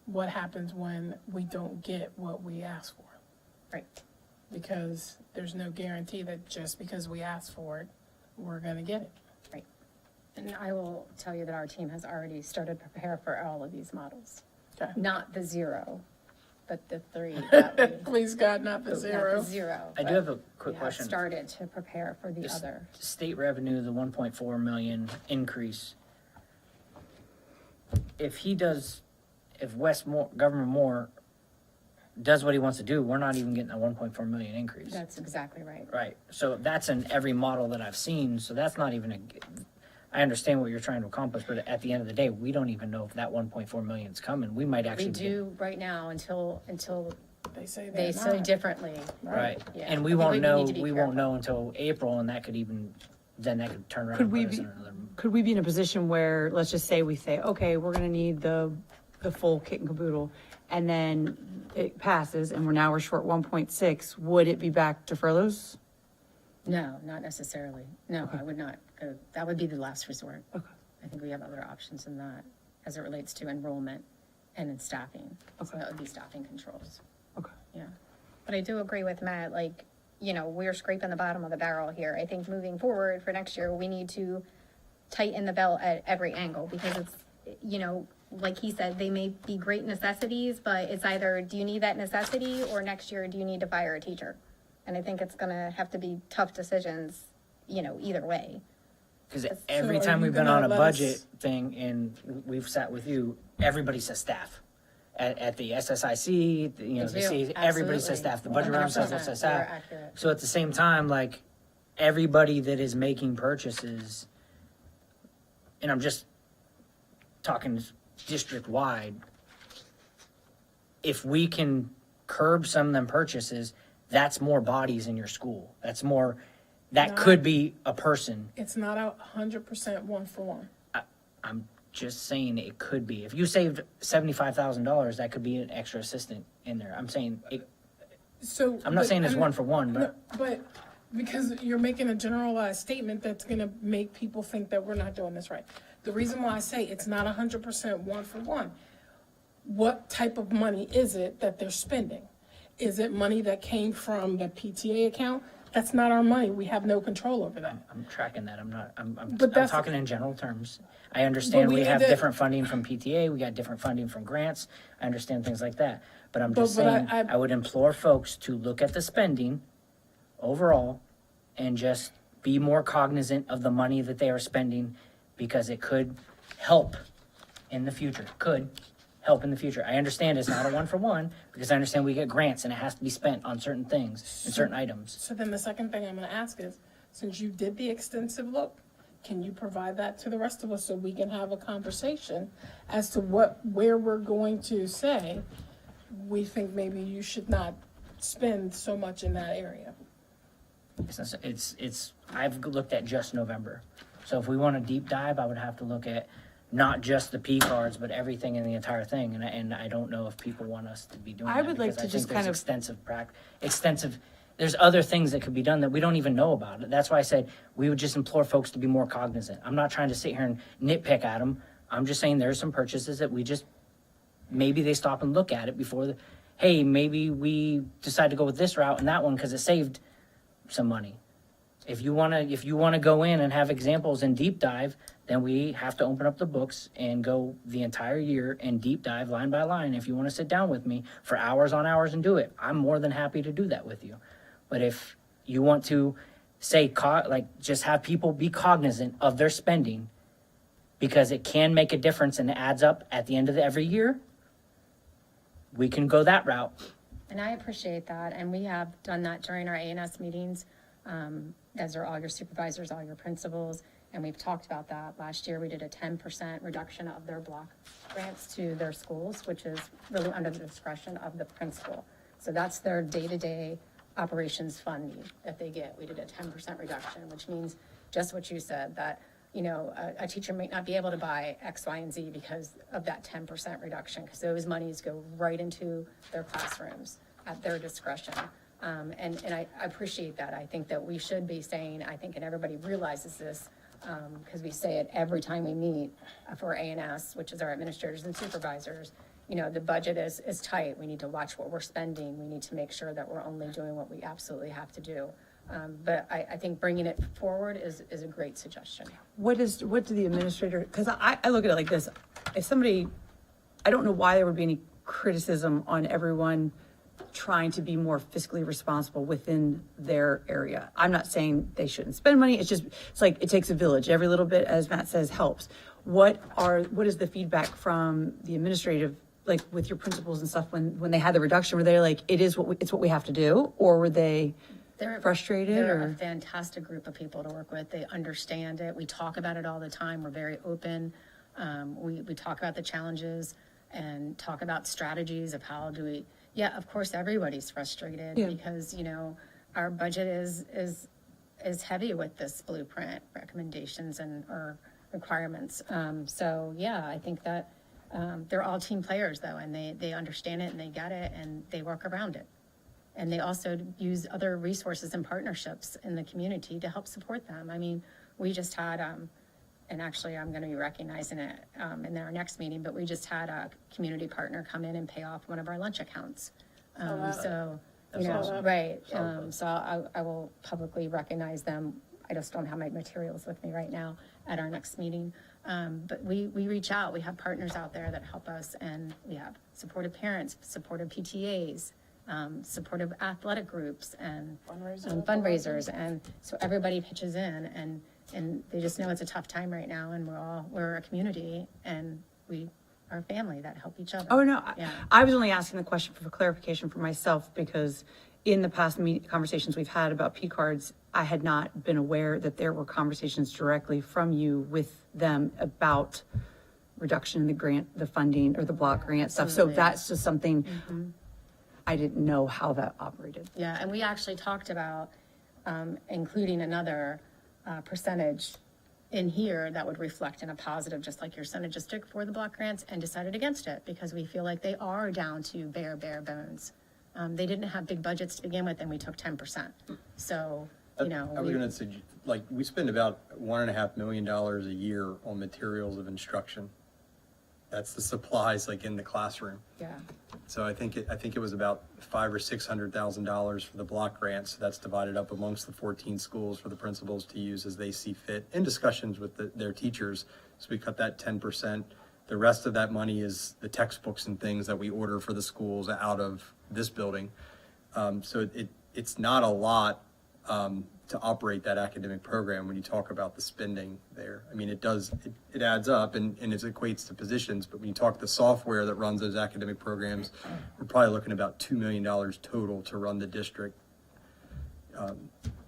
what happens when we don't get what we ask for. Right. Because there's no guarantee that just because we ask for it, we're gonna get it. Right. And I will tell you that our team has already started to prepare for all of these models. Okay. Not the 0, but the 3. that we- Please God, not the Not zero. the 0. I do but have a quick we have question. started to prepare for the This other. state revenue, the 1.4 million increase. If Governor Moore does what he wants to do, we're not even getting a 1.4 million increase. That's exactly right. Right, so that's in every model that I've seen, so that's not even I understand what you're trying to accomplish, but at the end of the day, we don't even know if that 1.4 million is coming. We might actually We do right now until They say they they're say not. differently. Right, Yeah. and I we think won't know, need to be we won't careful. know until April, and that could turn around Could and we put us be- in another. Could we be in a position where, let's just say we say, okay, we're gonna need the full kit and caboodle, and then it passes and we're short 1.6, would it be back to furloughs? No, not necessarily. No, I would not. That would be the last resort. Okay. I think we have other options in that as it relates to enrollment and in staffing. So Okay. that would be staffing controls. Okay. Yeah. But I do agree with Matt, like, we're scraping the bottom of the barrel here. I think moving forward for next year, we need to tighten the belt at every angle because it's, like he said, they may be great necessities, but it's either, do you need that necessity or next year, do you need to fire a teacher? And I think it's gonna have to be tough decisions, either way. Because So every are time you we've been gonna on a let us- budget thing and we've sat with you, everybody says staff. At the SSIC, the They do, everybody says absolutely. staff, the budget round says 100%. staff. You're accurate. So at the same time, like, everybody that is making purchases, and I'm just talking district-wide, if we can curb some of them purchases, that's more bodies in your school. That's more, that No. could be a person. It's not 100% one for one. I'm just saying it could be. If you saved $75,000, that could be an extra assistant in there. I'm saying, So. I'm not but saying it's I'm one not- for one, No, but but because you're making a generalized statement that's gonna make people think that we're not doing this right. The reason why I say it's not 100% one for one, what type of money is it that they're spending? Is it money that came from the PTA account? That's not our money. We have no control over that. I'm tracking that. I'm But that's- talking in general terms. I understand we we need have to- different funding from PTA, we got different funding from grants. I understand things like that. But I'm just But saying, I- I would implore folks to look at the spending overall and just be more cognizant of the money that they are spending, because it could help in the future. Could help in the future. I understand it's not a one for one, because I understand we get grants and it has to be spent on certain things and certain items. So then the second thing I'm gonna ask is, since you did the extensive look, can you provide that to the rest of us so we can have a conversation as to where we're going to say, we think maybe you should not spend so much in that area? I've looked at just November. So if we want a deep dive, I would have to look at not just the P cards, but everything in the entire thing. And I don't know if people want us to be doing that. I would like because to think just there's kind of- extensive, there's other things that could be done that we don't even know about. That's why I said we would just implore folks to be more cognizant. I'm not trying to sit here and nitpick at them. I'm just saying there's some purchases that maybe they stop and look at it before hey, maybe we decide to go with this route and that one because it saved some money. If you wanna go in and have examples and deep dive, then we have to open up the books and go the entire year and deep dive line by line. If you wanna sit down with me for hours on hours and do it, I'm more than happy to do that with you. But if you want to say, just have people be cognizant of their spending, because it can make a difference and it adds up at the end of every year, we can go that route. And I appreciate that, and we have done that during our A&S meetings, as are all your supervisors, all your principals, and we've talked about that. Last year, we did a 10% reduction of their block grants to their schools, which is really under the discretion of the principal. So that's their day-to-day operations funding that they get. We did a 10% reduction, which means just what you said, that, a teacher might not be able to buy X, Y, and Z because of that 10% reduction, because those monies go right into their classrooms at their discretion. And I appreciate that. I think that we should be saying, and everybody realizes this, because we say it every time we meet for A&S, which is our administrators and supervisors, the budget is tight. We need to watch what we're spending. We need to make sure that we're only doing what we absolutely have to do. But I think bringing it forward is a great suggestion. What do the administrator, because I look at it like this, if somebody, I don't know why there would be any criticism on everyone trying to be more fiscally responsible within their area. I'm not saying they shouldn't spend money, it's like it takes a village. Every little bit, as Matt says, helps. What is the feedback from the administrative, like with your principals and stuff, when they had the reduction, were they like, it's what we have to do? Or were they frustrated? They're or a fantastic group of people to work with. They understand it. We talk about it all the time. We're very open. We talk about the challenges and talk about strategies of how do we, of course, everybody's frustrated because, our budget is heavy with this blueprint recommendations or requirements. I think that they're all team players though, and they understand it and they get it and they work around it. And they also use other resources and partnerships in the community to help support them. I mean, we just had, and actually I'm gonna be recognizing it in our next meeting, but we just had a community partner come in and pay off one of our lunch accounts. So, right, so I will publicly recognize them. I just don't have my materials with me right now at our next meeting. But we reach out, we have partners out there that help us, and we have supportive parents, supportive PTAs, supportive athletic groups and fundraisers. And so everybody pitches in and they just know it's a tough time right now, and we're a community and we are a family that help each other. Oh, no, Yeah. I was only asking the question for clarification for myself, because in the past conversations we've had about P cards, I had not been aware that there were conversations directly from you with them about reduction in the grant, the funding, or the block grant stuff. So that's just something, I didn't know how that operated. Yeah, and we actually talked about including another percentage in here that would reflect in a positive, just like your Senate district for the block grants, and decided against it because we feel like they are down to bare bones. They didn't have big budgets to begin with, and we took 10%. So, you know. I was gonna say, like, we spend about $1.5 million a year on materials of instruction. That's the supplies, like, in the classroom. Yeah. So I think it was about $500,000 or $600,000 for the block grant. So that's divided up amongst the 14 schools for the principals to use as they see fit in discussions with their teachers. So we cut that 10%. The rest of that money is the textbooks and things that we order for the schools out of this building. So it's not a lot to operate that academic program when you talk about the spending there. I mean, it adds up and it equates to positions, but when you talk the software that runs those academic programs, we're probably looking about $2 million total to run the district,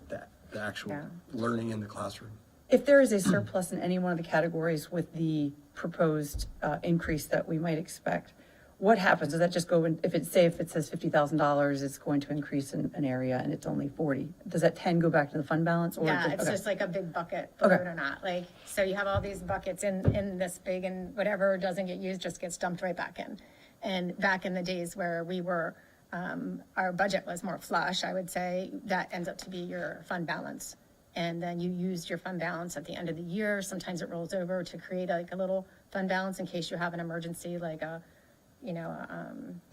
the actual learning in the classroom. If there is a surplus in any one of the categories with the proposed increase that we might expect, what happens? Does that just go in, if it says $50,000, it's going to increase in an area and it's only 40? Does that 10 go back to the fund balance? Or Yeah, it's okay. just like a big bucket, believe Okay. it or not. Like, so you have all these buckets in this big, and whatever doesn't get used just gets dumped right back in. And back in the days where we were, our budget was more flush, I would say, that ends up to be your fund balance. And then you used your fund balance at the end of the year. Sometimes it rolls over to create like a little fund balance in case you have an emergency, like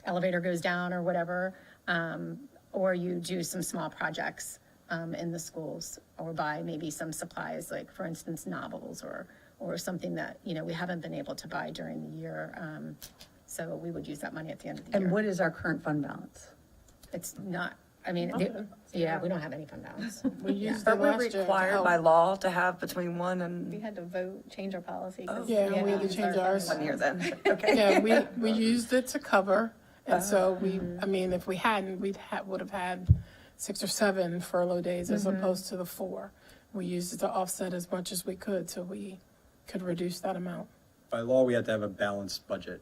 elevator goes down or whatever, or you do some small projects in the schools, or buy maybe some supplies, like for instance novels or something that we haven't been able to buy during the year. So we would use that money at the end of the year. And what is our current fund balance? It's not. I mean, we don't have any fund balance. We used it Aren't we last year to required help. by law to have between one We and had to vote, change our policy. 'cause Yeah, we had to used change our ours. fund 1 year balance. then? Okay. Yeah, we used it to cover, and so I mean, if we hadn't, would have had 6 or 7 furlough days as opposed to the 4. We used it to offset as much as we could, so we could reduce that amount. By law, we have to have a balanced budget.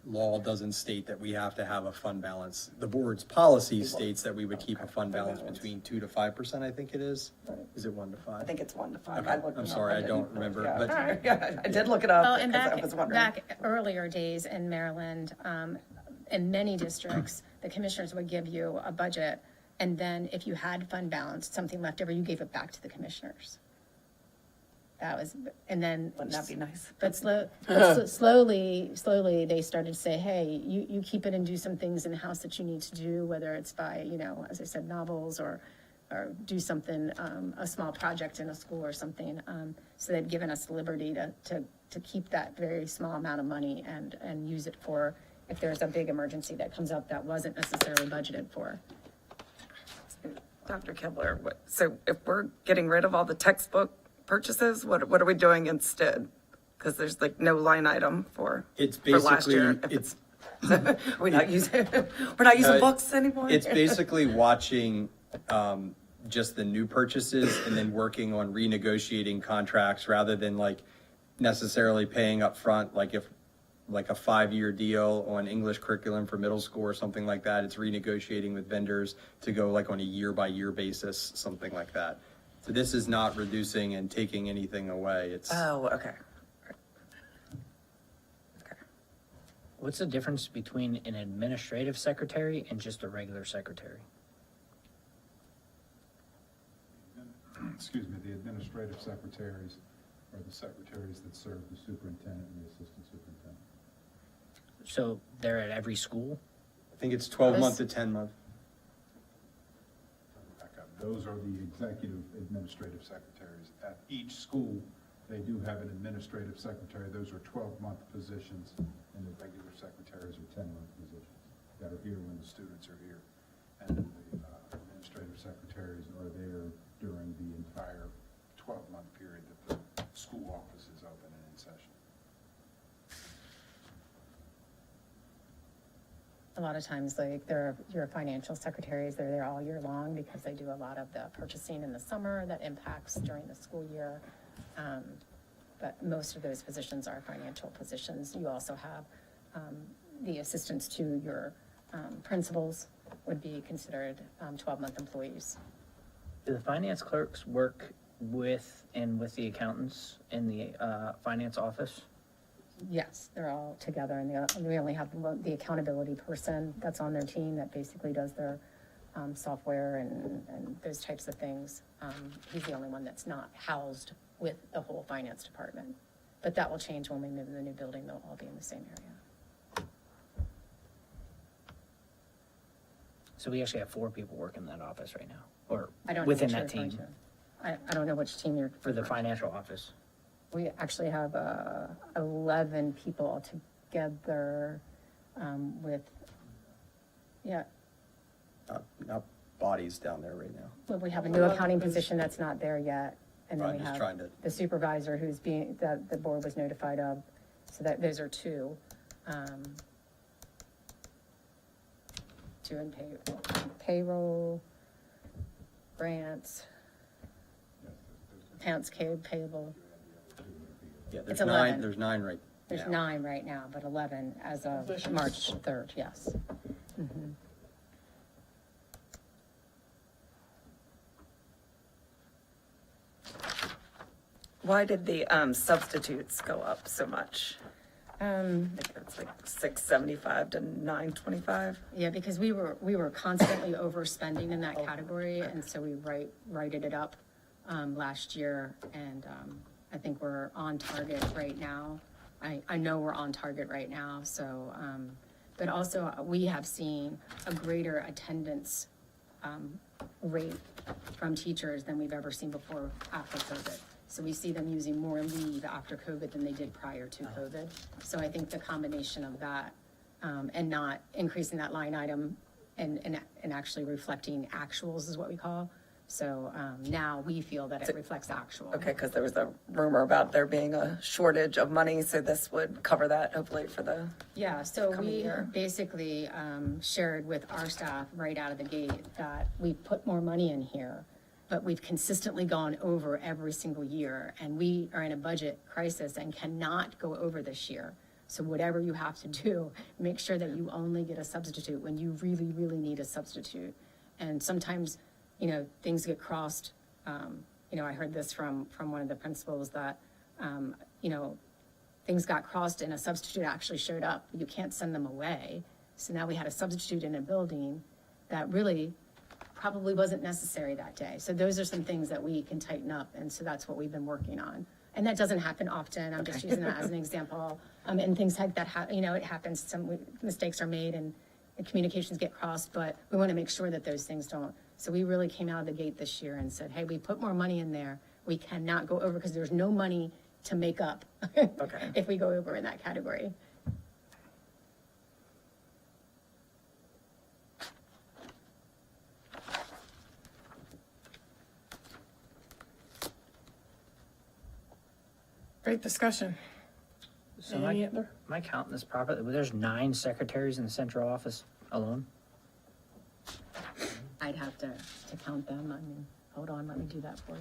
Law doesn't state that we have to have a fund balance. The board's policy states that we would keep a fund balance between 2 to 5%, I think it is. Is it 1 to 5? I think it's 1 to 5. Okay, I looked it I'm up. sorry, I didn't- don't remember, yeah. but Yeah, I did look it up Well, and because I was wondering. back earlier days in Maryland, in many districts, the commissioners would give you a budget, and then if you had fund balance, something left over, you gave it back to the commissioners. That was, and then. Wouldn't that be nice? But slowly, they started to say, hey, you keep it and do some things in-house that you need to do, whether it's by, as I said, novels or do something, a small project in a school or something. So they've given us the liberty to keep that very small amount of money and use it for, if there's a big emergency that comes up that wasn't necessarily budgeted for. Dr. Kibler, so if we're getting rid of all the textbook purchases, what are we doing instead? Because there's like no line item for it's last year. basically, We're not using books anymore? it's basically watching just the new purchases and then working on renegotiating contracts rather than like necessarily paying up front. Like if like a 5-year deal on English curriculum for middle school or something like that, it's renegotiating with vendors to go like on a year-by-year basis, something like that. So this is not reducing and taking anything away. It's Oh, okay. What's the difference between an administrative secretary and just a regular secretary? Excuse me, the administrative secretaries are the secretaries that serve the superintendent and the assistant superintendent. So they're at every school? I think it's 12 month to 10 month. Back up. Those are the executive administrative secretaries. At each school, they do have an administrative secretary. Those are 12-month positions, and the regular secretaries are 10-month positions that are here when the students are here. And the administrative secretaries are there during the entire 12-month period that the school office is open and in session. A lot of times, like, your financial secretaries, they're there all year long because they do a lot of the purchasing in the summer that impacts during the school year. But most of those positions are financial positions. You also have the assistants to your principals would be considered 12-month employees. Do the finance clerks work with the accountants in the finance office? Yes, they're all together, and we only have the accountability person that's on their team that basically does their software and those types of things. He's the only one that's not housed with the whole finance department. But that will change when we move to the new building. They'll all be in the same area. So we actually have 4 people working in that office right now, or I don't know within what that you're team, referring to. I don't know which team you're. for the financial office. We actually have 11 people together with, yeah, Not bodies down there right now. well, we have a new accounting position that's not there yet. And then Right, we just have trying to- the supervisor that the board was notified of. So that, those are 2. 2 in payroll, grants, accounts payable. Yeah, It's there's 11. 9, there's 9 right There's now. 9 right now, but 11 as of Positions. March 3rd, yes. Mhm. Why did the substitutes go up so much? I think it's like 675 to 925. Yeah, because we were constantly overspending in that category, and so we righted it up last year, and I think we're on target right now. I know we're on target right now, so, but also, we have seen a greater attendance rate from teachers than we've ever seen before after COVID. So we see them using more leave after COVID than they did prior to COVID. So I think the combination of that, and not increasing that line item and actually reflecting actuals is what we call. So, now we feel that it reflects actual. Okay, because there was a rumor about there being a shortage of money, so this would cover that hopefully for the, Yeah, so coming we year. basically shared with our staff right out of the gate that we put more money in here, but we've consistently gone over every single year, and we are in a budget crisis and cannot go over this year. So whatever you have to do, make sure that you only get a substitute when you really, really need a substitute. And sometimes, you know, things get crossed. You know, I heard this from one of the principals that, you know, things got crossed and a substitute actually showed up. You can't send them away. So now we had a substitute in a building that really probably wasn't necessary that day. So those are some things that we can tighten up, and so that's what we've been working on. And that doesn't happen often. I'm just using that as an example. And things like that, you know, it happens. Some mistakes are made and communications get crossed, but we want to make sure that those things don't. So we really came out of the gate this year and said, hey, we put more money in there. We cannot go over because there's no money to make up Okay. if we go over in that category. Great discussion. So Any my, other? my count is proper, there's 9 secretaries in the central office alone? I'd have to count them. I mean, hold on, let me do that for you.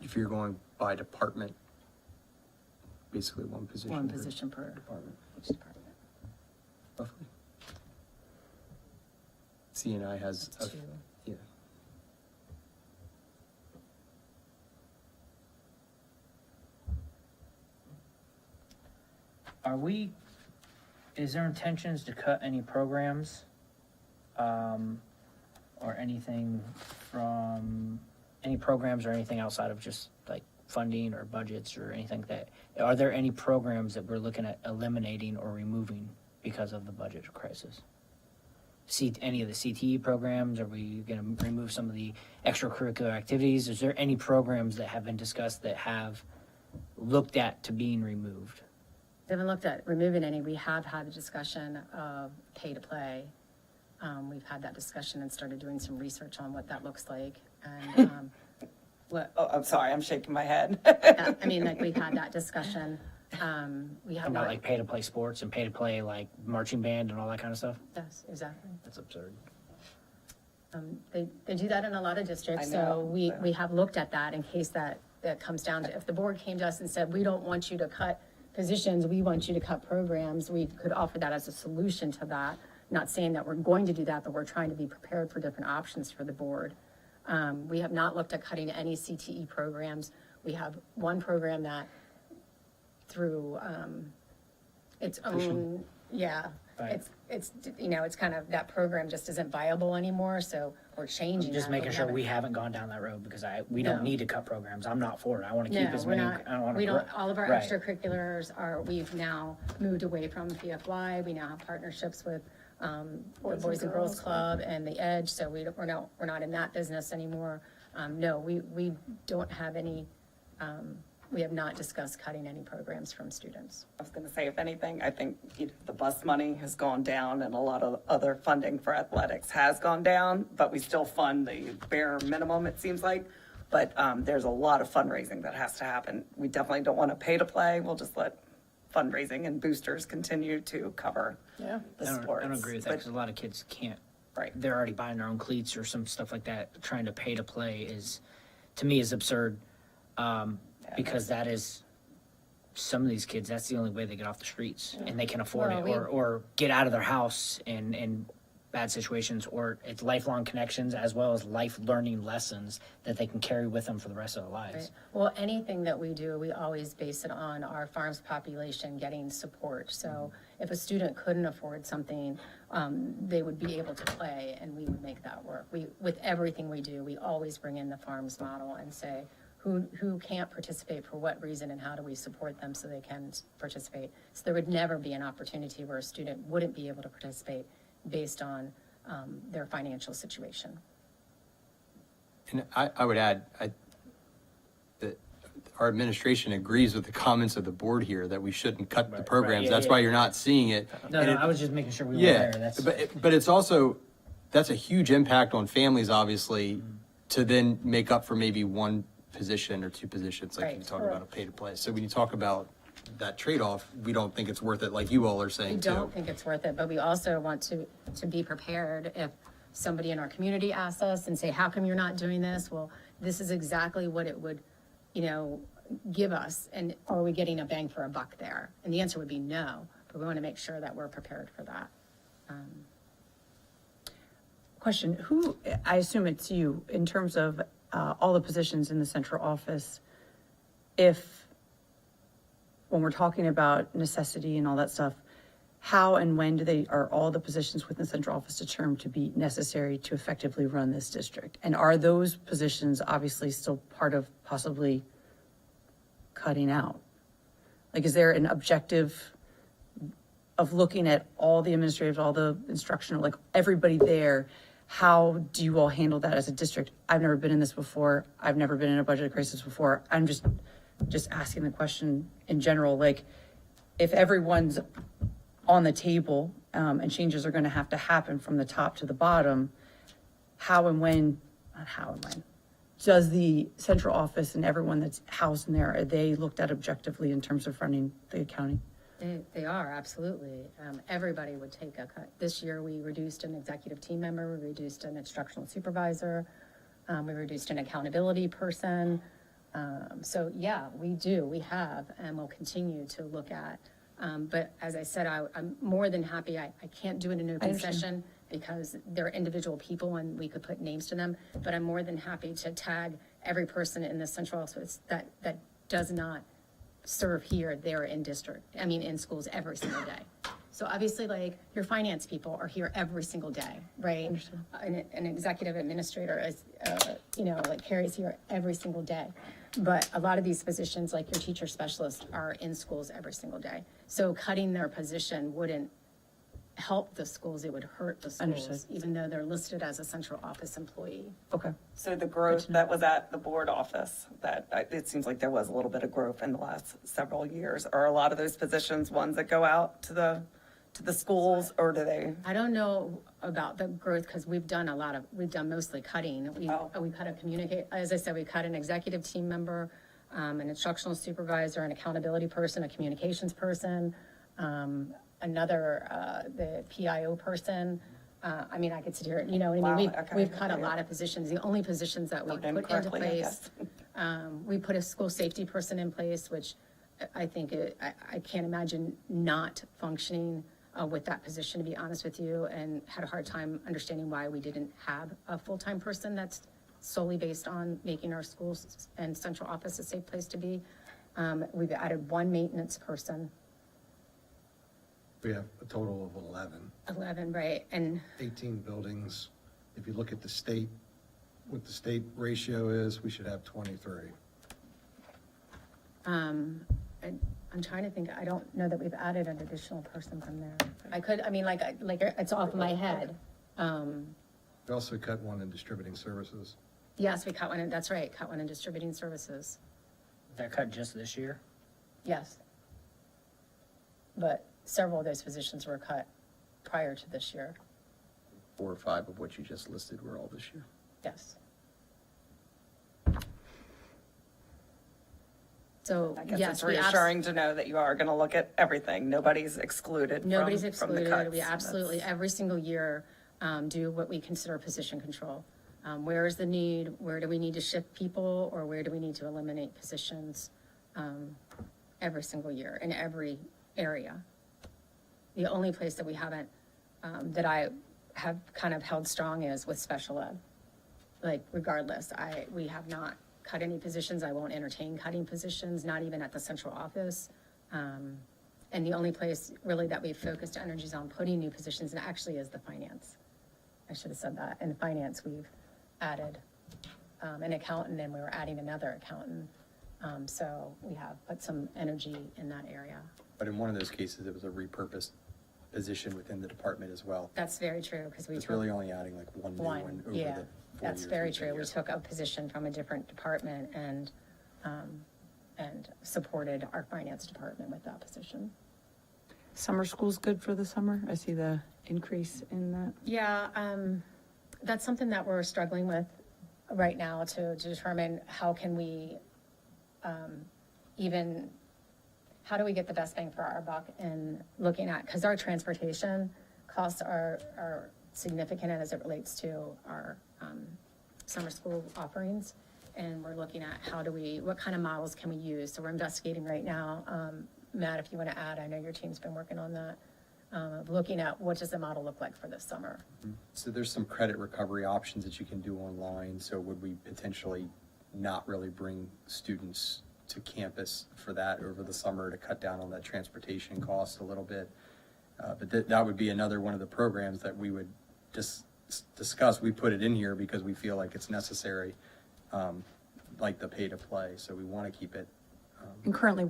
If you're going by department, basically one position. One per position per Department, each department. roughly. CNI has, That's 2. yeah. Is there intentions to cut any programs? Or anything from, any programs or anything outside of just like funding or budgets or anything like that? Are there any programs that we're looking at eliminating or removing because of the budget crisis? Any of the CTE programs? Are we gonna remove some of the extracurricular activities? Is there any programs that have been discussed that have looked at to being removed? We haven't looked at removing any. We have had a discussion of pay to play. We've had that discussion and started doing some research on what that looks like. And, what, Oh, I'm sorry, I'm shaking my head. I mean, like, we've had that discussion. We have About not. like pay to play sports and pay to play like marching band and all that kind of stuff. Yes, exactly. That's absurd. They do that in a lot of districts, I so know, we yeah. have looked at that in case that comes down to, if the board came to us and said, we don't want you to cut positions, we want you to cut programs, we could offer that as a solution to that. Not saying that we're going to do that, but we're trying to be prepared for different options for the board. We have not looked at cutting any CTE programs. We have one program that through its own, yeah, Right. it's, you know, it's kind of, that program just isn't viable anymore, so we're changing Just that, making but sure we haven't- haven't gone down that road because we No. don't need to cut programs. I'm not for it. I want to keep No, as we're many. not, I don't want we to. don't, all of our Right. extracurriculars are, we've now moved away from PFY. We now have partnerships with the Boys and Girls Club and the Edge, so we're not in that business anymore. No, we don't have any, we have not discussed cutting any programs from students. I was gonna say, if anything, I think the bus money has gone down and a lot of other funding for athletics has gone down, but we still fund the bare minimum, it seems like. But there's a lot of fundraising that has to happen. We definitely don't want to pay to play. We'll just let fundraising and boosters continue to cover Yeah. the I sports. don't agree with that But- because a lot of kids can't. Right. They're already buying their own cleats or some stuff like that. Trying to pay to play is, to me, is absurd. Because that is, some of these kids, that's the only way they get off the streets and they can afford Well, it we- or get out of their house in bad situations, or it's lifelong connections as well as life learning lessons that they can carry with them for the rest of their lives. Right. Well, anything that we do, we always base it on our farm's population getting support. So if a student couldn't afford something, they would be able to play and we would make that work. With everything we do, we always bring in the farm's model and say, who can't participate for what reason and how do we support them so they can participate? So there would never be an opportunity where a student wouldn't be able to participate based on their financial situation. And I would add, that our administration agrees with the comments of the board here that we shouldn't cut the Right, programs. yeah, That's yeah. why you're not seeing it. No, And no, it- I was just making sure we were Yeah, there. That's but it's also, that's a huge impact on families, obviously, to then make up for maybe one position or two positions, like you Right. talk about a pay to play. So when you talk about that trade-off, we don't think it's worth it, like you all are We saying too. don't think it's worth it, but we also want to be prepared if somebody in our community asks us and say, how come you're not doing this? Well, this is exactly what it would, give us, and are we getting a bang for a buck there? And the answer would be no, but we want to make sure that we're prepared for that. Question, who, I assume it's you, in terms of all the positions in the central office, when we're talking about necessity and all that stuff, how and when are all the positions within the central office determined to be necessary to effectively run this district? And are those positions obviously still part of possibly cutting out? Like, is there an objective of looking at all the administrative, all the instructional, like everybody there? How do you all handle that as a district? I've never been in this before. I've never been in a budget crisis before. I'm just asking the question in general, like, if everyone's on the table, and changes are gonna have to happen from the top to the bottom, does the central office and everyone that's housed in there, are they looked at objectively in terms of running the county? They are, absolutely. Everybody would take a cut. This year, we reduced an executive team member, we reduced an instructional supervisor, we reduced an accountability person. So yeah, we have, and will continue to look at. But as I said, I'm more than happy, I can't do it in open session because they're individual people and we could put names to them, but I'm more than happy to tag every person in the central office that does not serve here, they're in schools every single day. So obviously, like, your finance people are here every single day, right? An executive administrator is, like Carrie's here every single day. But a lot of these positions, like your teacher specialist, are in schools every single day. So cutting their position wouldn't help the schools, it would hurt the schools, Understood. even though they're listed as a central office employee. Okay. So the growth that was at the board office, it seems like there was a little bit of growth in the last several years. Are a lot of those positions ones that go out to to the schools, or do they? I don't know about the growth, because we've done mostly cutting. Oh. We cut as I said, we cut an executive team member, an instructional supervisor, an accountability person, a communications person, another, the PIO person. I mean, I could sit here, you know what I mean? Wow, okay. We've cut a lot of positions. The only positions that we Put in put into correctly, I place, we put a school safety person in place, which I think, I can't imagine not functioning with that position, to be honest with you, and had a hard time understanding why we didn't have a full-time person that's solely based on making our schools and central office a safe place to be. We've added one maintenance person, We have a total of 11, right, and 18 buildings. If you look at the state, what the state ratio is, we should have 23. I'm trying to think, I don't know that we've added an additional person from there. Like, it's off my head. We also cut one in distributing services. Yes, we cut one, that's right, cut one in distributing services, That cut just this year? yes. But several of those positions were cut prior to this year, 4 or 5 of what you just listed were all this year. yes. So, I guess yes, it's reassuring to know that you are going to look at everything. Nobody's excluded nobody's from the excluded. cuts. We absolutely, That's- every single year, do what we consider position control. Where is the need? Where do we need to shift people, or where do we need to eliminate positions? Every single year, in every area. The only place that we haven't, that I have kind of held strong is with special ed. Like, regardless, we have not cut any positions. I won't entertain cutting positions, not even at the central office. And the only place really that we've focused energies on putting new positions, and actually, is the finance. I should have said that. In finance, we've added an accountant, and we were adding another accountant. So we have put some energy in that area. But in one of those cases, it was a repurposed position within the department as well. That's very true, because we It's took really only adding like one new one one, over yeah, the 4 that's years very we've been true. We here. took a position from a different department and supported our finance department with that position. Summer school's good for the summer? I see the increase in that. Yeah, that's something that we're struggling with right now to determine how can we how do we get the best bang for our buck in looking at, because our transportation costs are significant as it relates to our summer school offerings. And we're looking at what kind of models can we use? So we're investigating right now. Matt, if you want to add, I know your team's been working on that. Looking at what does the model look like for this summer? So there's some credit recovery options that you can do online. So would we potentially not really bring students to campus for that over the summer to cut down on that transportation cost a little bit? But that would be another one of the programs that we would discuss. We put it in here because we feel like it's necessary, like the pay to play. So we want to keep it. And currently,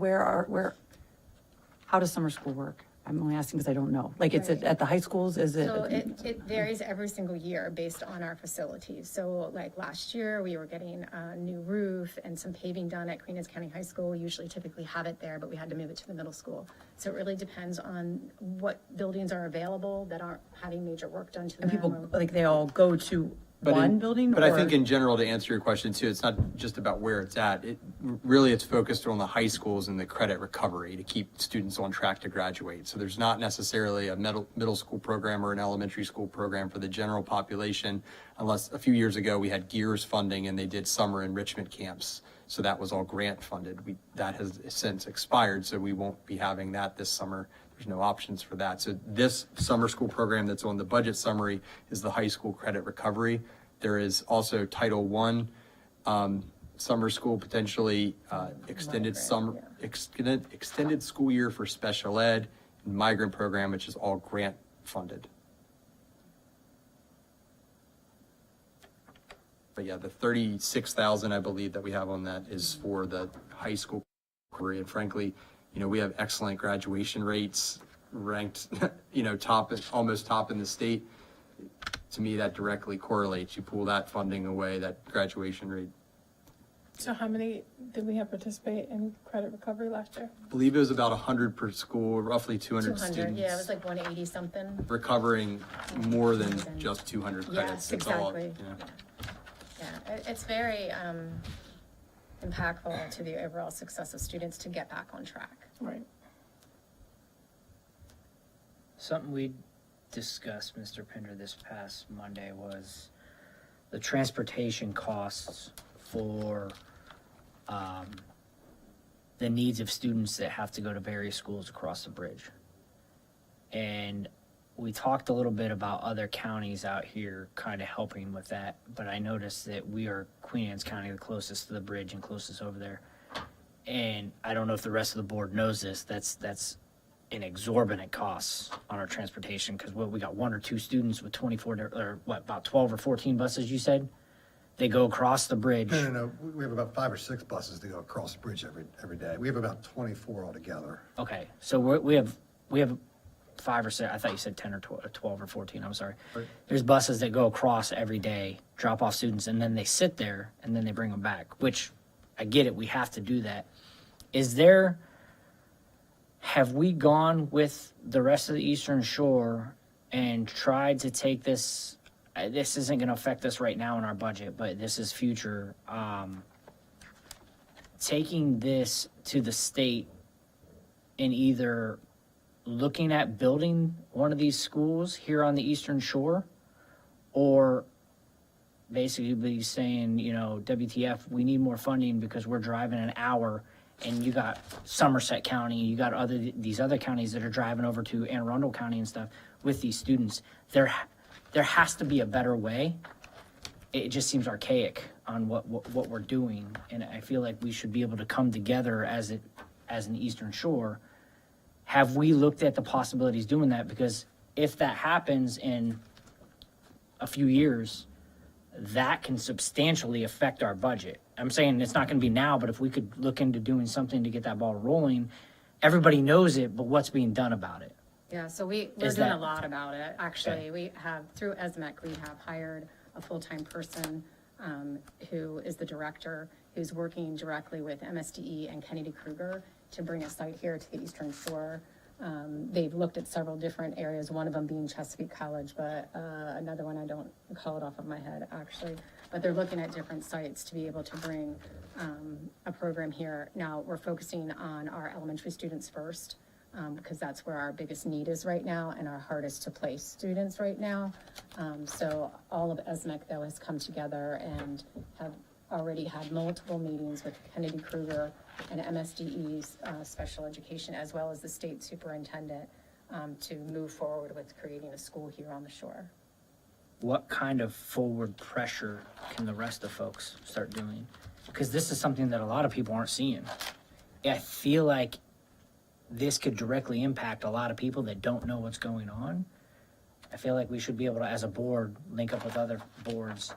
how does summer school work? I'm only asking because I don't know. Like, it's Right. at the high schools, is it? So it varies every single year based on our facilities. So like last year, we were getting a new roof and some paving done at Queen Anne's County High School. We usually typically have it there, but we had to move it to the middle school. So it really depends on what buildings are available that aren't having major work done to them. And people, like, they all go to one building? But I or- think in general, to answer your question too, it's not just about where it's at. It's focused on the high schools and the credit recovery to keep students on track to graduate. So there's not necessarily a middle school program or an elementary school program for the general population, unless a few years ago we had GEARS funding and they did summer enrichment camps. So that was all grant funded. That has since expired, so we won't be having that this summer. There's no options for that. So this summer school program that's on the budget summary is the high school credit recovery. There is also Title I summer school, potentially extended school year for special ed, and migrant program, which is all grant funded. But yeah, the 36,000 I believe that we have on that is for the high school recovery. And frankly, we have excellent graduation rates, ranked, almost top in the state. To me, that directly correlates. You pull that funding away, that graduation rate So how many did we have participate in credit recovery last year? I believe it was about 100 per school, roughly 200 students. Yeah, it was like 180 something. Recovering more than just 200 credits. Yes, It's all- exactly. yeah. Yeah, it's very impactful to the overall success of students to get back on track. Right. Something we discussed, Mr. Pender, this past Monday was the transportation costs for the needs of students that have to go to various schools across the bridge. And we talked a little bit about other counties out here kind of helping with that, but I noticed that we are Queen Anne's County, the closest to the bridge and closest over there. And I don't know if the rest of the board knows this, that's an exorbitant costs on our transportation, because we got 1 or 2 students with 24, or what, about 12 or 14 buses, you said? They go across the bridge. No. We have about 5 or 6 buses to go across the bridge every day. We have about 24 altogether. Okay, so we have 5 or 6, I thought you said 10 or 12 or 14, I'm sorry. Right. There's buses that go across every day, drop off students, and then they sit there, and then they bring them back, which, I get it, we have to do that. Have we gone with the rest of the Eastern Shore and tried to take this, this isn't gonna affect us right now in our budget, but this is future, taking this to the state and either looking at building one of these schools here on the Eastern Shore, or basically be saying, you know, WTF, we need more funding because we're driving an hour, and you got Somerset County, you got these other counties that are driving over to Anne Arundel County and stuff with these students. There has to be a better way. It just seems archaic on what we're doing, and I feel like we should be able to come together as an Eastern Shore. Have we looked at the possibilities doing that? Because if that happens in a few years, that can substantially affect our budget. I'm saying it's not gonna be now, but if we could look into doing something to get that ball rolling, everybody knows it, but what's being done about it? Yeah, so we're Is doing a that- lot about it. Actually, Okay. we have, through ESMEC, we have hired a full-time person who is the director, who's working directly with MSDE and Kennedy Kruger to bring a site here to the Eastern Shore. They've looked at several different areas, one of them being Chesapeake College, but another one, I don't call it off of my head, actually. But they're looking at different sites to be able to bring a program here. Now, we're focusing on our elementary students first, because that's where our biggest need is right now and our hardest to place students right now. So all of ESMEC, though, has come together and have already had multiple meetings with Kennedy Kruger and MSDE's special education, as well as the state superintendent, to move forward with creating a school here on the shore. What kind of forward pressure can the rest of folks start doing? Because this is something that a lot of people aren't seeing. I feel like this could directly impact a lot of people that don't know what's going on. I feel like we should be able to, as a board, link up with other boards,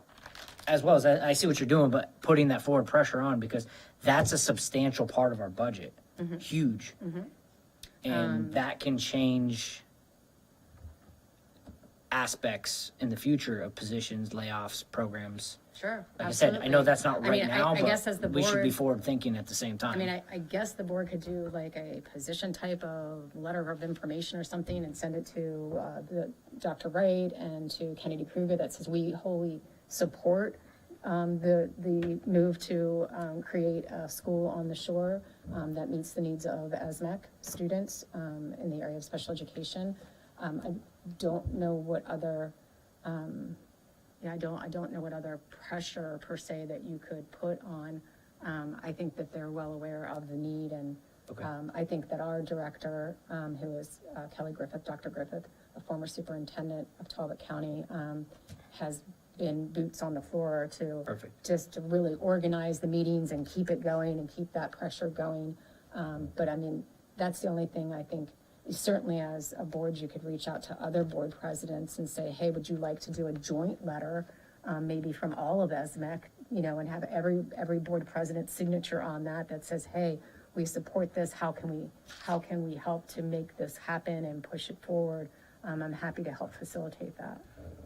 as well as, I see what you're doing, but putting that forward pressure on, because that's a substantial part of our budget, huge. And that can change aspects in the future of positions, layoffs, programs. Sure, Like I said, I know that's not I right mean, now, I guess as the but we should be board- forward thinking at the same time. I mean, I guess the board could do like a position type of letter of information or something and send it to Dr. Wright and to Kennedy Kruger that says we wholly support the move to create a school on the shore that meets the needs of ESMEC students in the area of special education. I don't know what other I don't know what other pressure per se that you could put on. I think that they're well aware of the need, and Okay. I think that our director, who is Kelly Griffith, Dr. Griffith, a former superintendent of Talbot County, has been boots on the floor to Perfect. just to really organize the meetings and keep it going and keep that pressure going. But I mean, that's the only thing I think. Certainly as a board, you could reach out to other board presidents and say, hey, would you like to do a joint letter, maybe from all of ESMEC, you know, and have every board president's signature on that says, hey, we support this, how can we help to make this happen and push it forward? I'm happy to help facilitate that.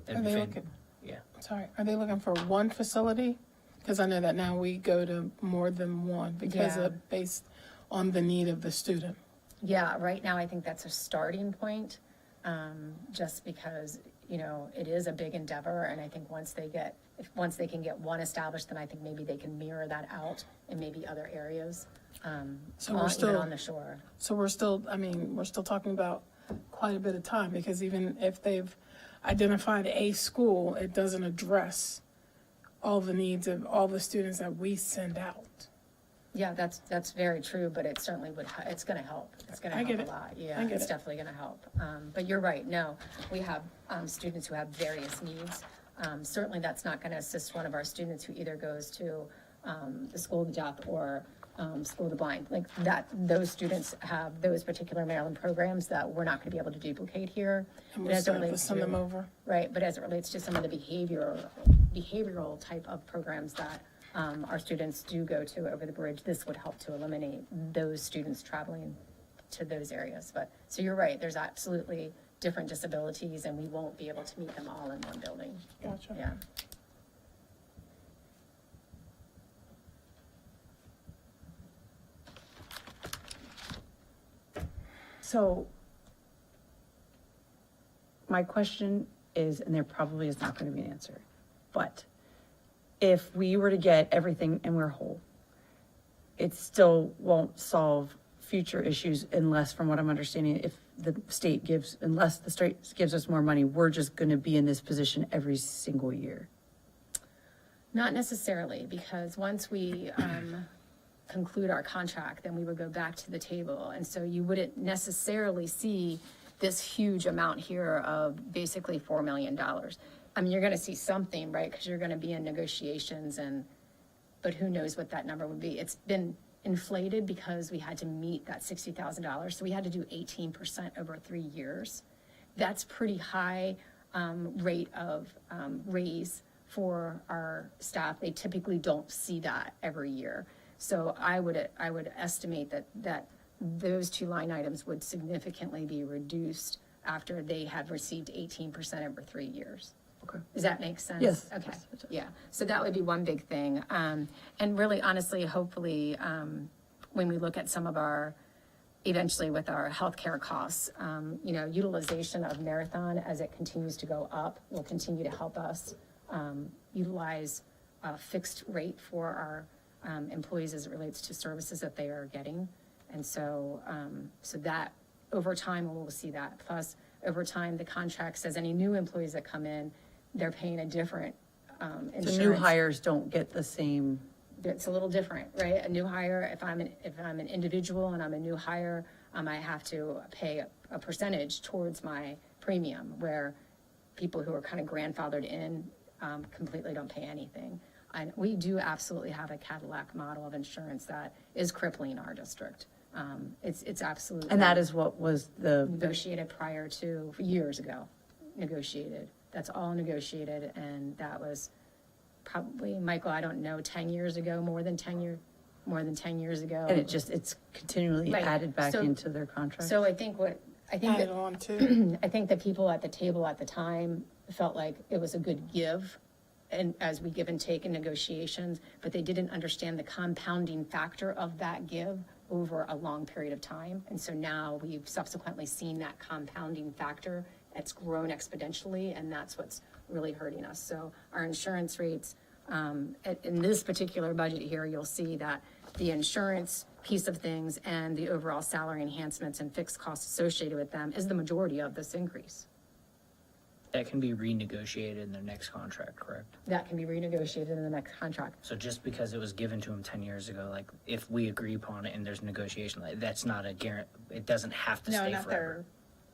That'd Are be they fan- looking, Yeah. sorry, are they looking for one facility? Because I know that now we go to more than one because Yeah. of, based on the need of the student. Yeah, right now I think that's a starting point, just because, it is a big endeavor, and I think once they can get one established, then I think maybe they can mirror that out in maybe other areas, So we're even still- on the shore. So we're still talking about quite a bit of time, because even if they've identified a school, it doesn't address all the needs of all the students that we send out. Yeah, that's very true, but it certainly it's gonna help. It's gonna I help get a it. lot. Yeah, I get it's it. definitely gonna help. But you're right, no, we have, students who have various needs. Certainly that's not gonna assist one of our students who either goes to, the school of the deaf or, school of the blind. Like that, those students have those particular Maryland programs that we're not gonna be able to duplicate here. And But we as it still have to relates send them to- over. Right, but as it relates to some of the behavioral type of programs that our students do go to over the bridge, this would help to eliminate those students traveling to those areas. But, so you're right, there's absolutely different disabilities, and we won't be able to meet them all in one building. Gotcha. Yeah. So my question is, and there probably is not going to be an answer, but if we were to get everything and we're whole, it still won't solve future issues unless, from what I'm understanding, if the state gives, unless the state gives us more money, we're just going to be in this position every single year. Not necessarily, because once we conclude our contract, then we would go back to the table. And so you wouldn't necessarily see this huge amount here of basically $4 million. I mean, you're gonna see something, right? Because you're gonna be in negotiations but who knows what that number would be. It's been inflated because we had to meet that $60,000. So we had to do 18% over 3 years. That's pretty high rate of raise for our staff. They typically don't see that every year. So I would estimate that those two line items would significantly be reduced after they have received 18% over 3 years. Okay. Does that make sense? Yes. Okay, Yes, it does. yeah. So that would be one big thing. And really, honestly, hopefully, when we look at some of our, eventually with our healthcare costs, utilization of Marathon as it continues to go up will continue to help us utilize a fixed rate for our employees as it relates to services that they are getting. And so, so that over time, we'll see that. Plus, over time, the contract says any new employees that come in, they're paying a different insurance. So new hires don't get the same. It's a little different, right? A new hire, if I'm an individual and I'm a new hire, I have to pay a percentage towards my premium, where people who are kind of grandfathered in completely don't pay anything. And we do absolutely have a Cadillac model of insurance that is crippling our district. It's absolutely. And that is what was the, Negotiated prior to, years ago, negotiated. That's all negotiated, and that was probably, Michael, I don't know, 10 years ago, more than 10 years ago. and it's continually Right. added back So- into their contract. So I think Added that, on to. I think the people at the table at the time felt like it was a good give, and as we give and take in negotiations, but they didn't understand the compounding factor of that give over a long period of time. And so now we've subsequently seen that compounding factor. It's grown exponentially, and that's what's really hurting us. So our insurance rates, in this particular budget here, you'll see that the insurance piece of things and the overall salary enhancements and fixed costs associated with them is the majority of this increase. That can be renegotiated in their next contract, correct? That can be renegotiated in the next contract. So just because it was given to them 10 years ago, like, if we agree upon it and there's negotiation, like, that's not a guarantee, it doesn't have to No, stay not forever.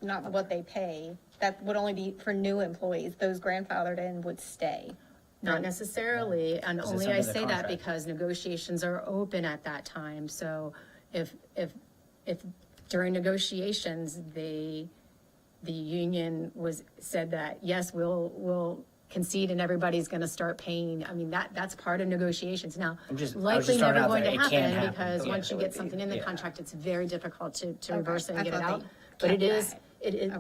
not what they pay. That would only be for new employees. Those grandfathered in would stay. Not necessarily, and Because it's only I under the say that contract. because negotiations are open at that time. So if during negotiations, the union said that, yes, we'll concede and everybody's gonna start paying, I mean, that's part of negotiations. Now, I was just likely throwing never out going to there, it can happen, happen, because yeah, once you it get would be, something in the yeah. contract, it's very difficult to reverse it and I get it thought out. they But it kept is, that.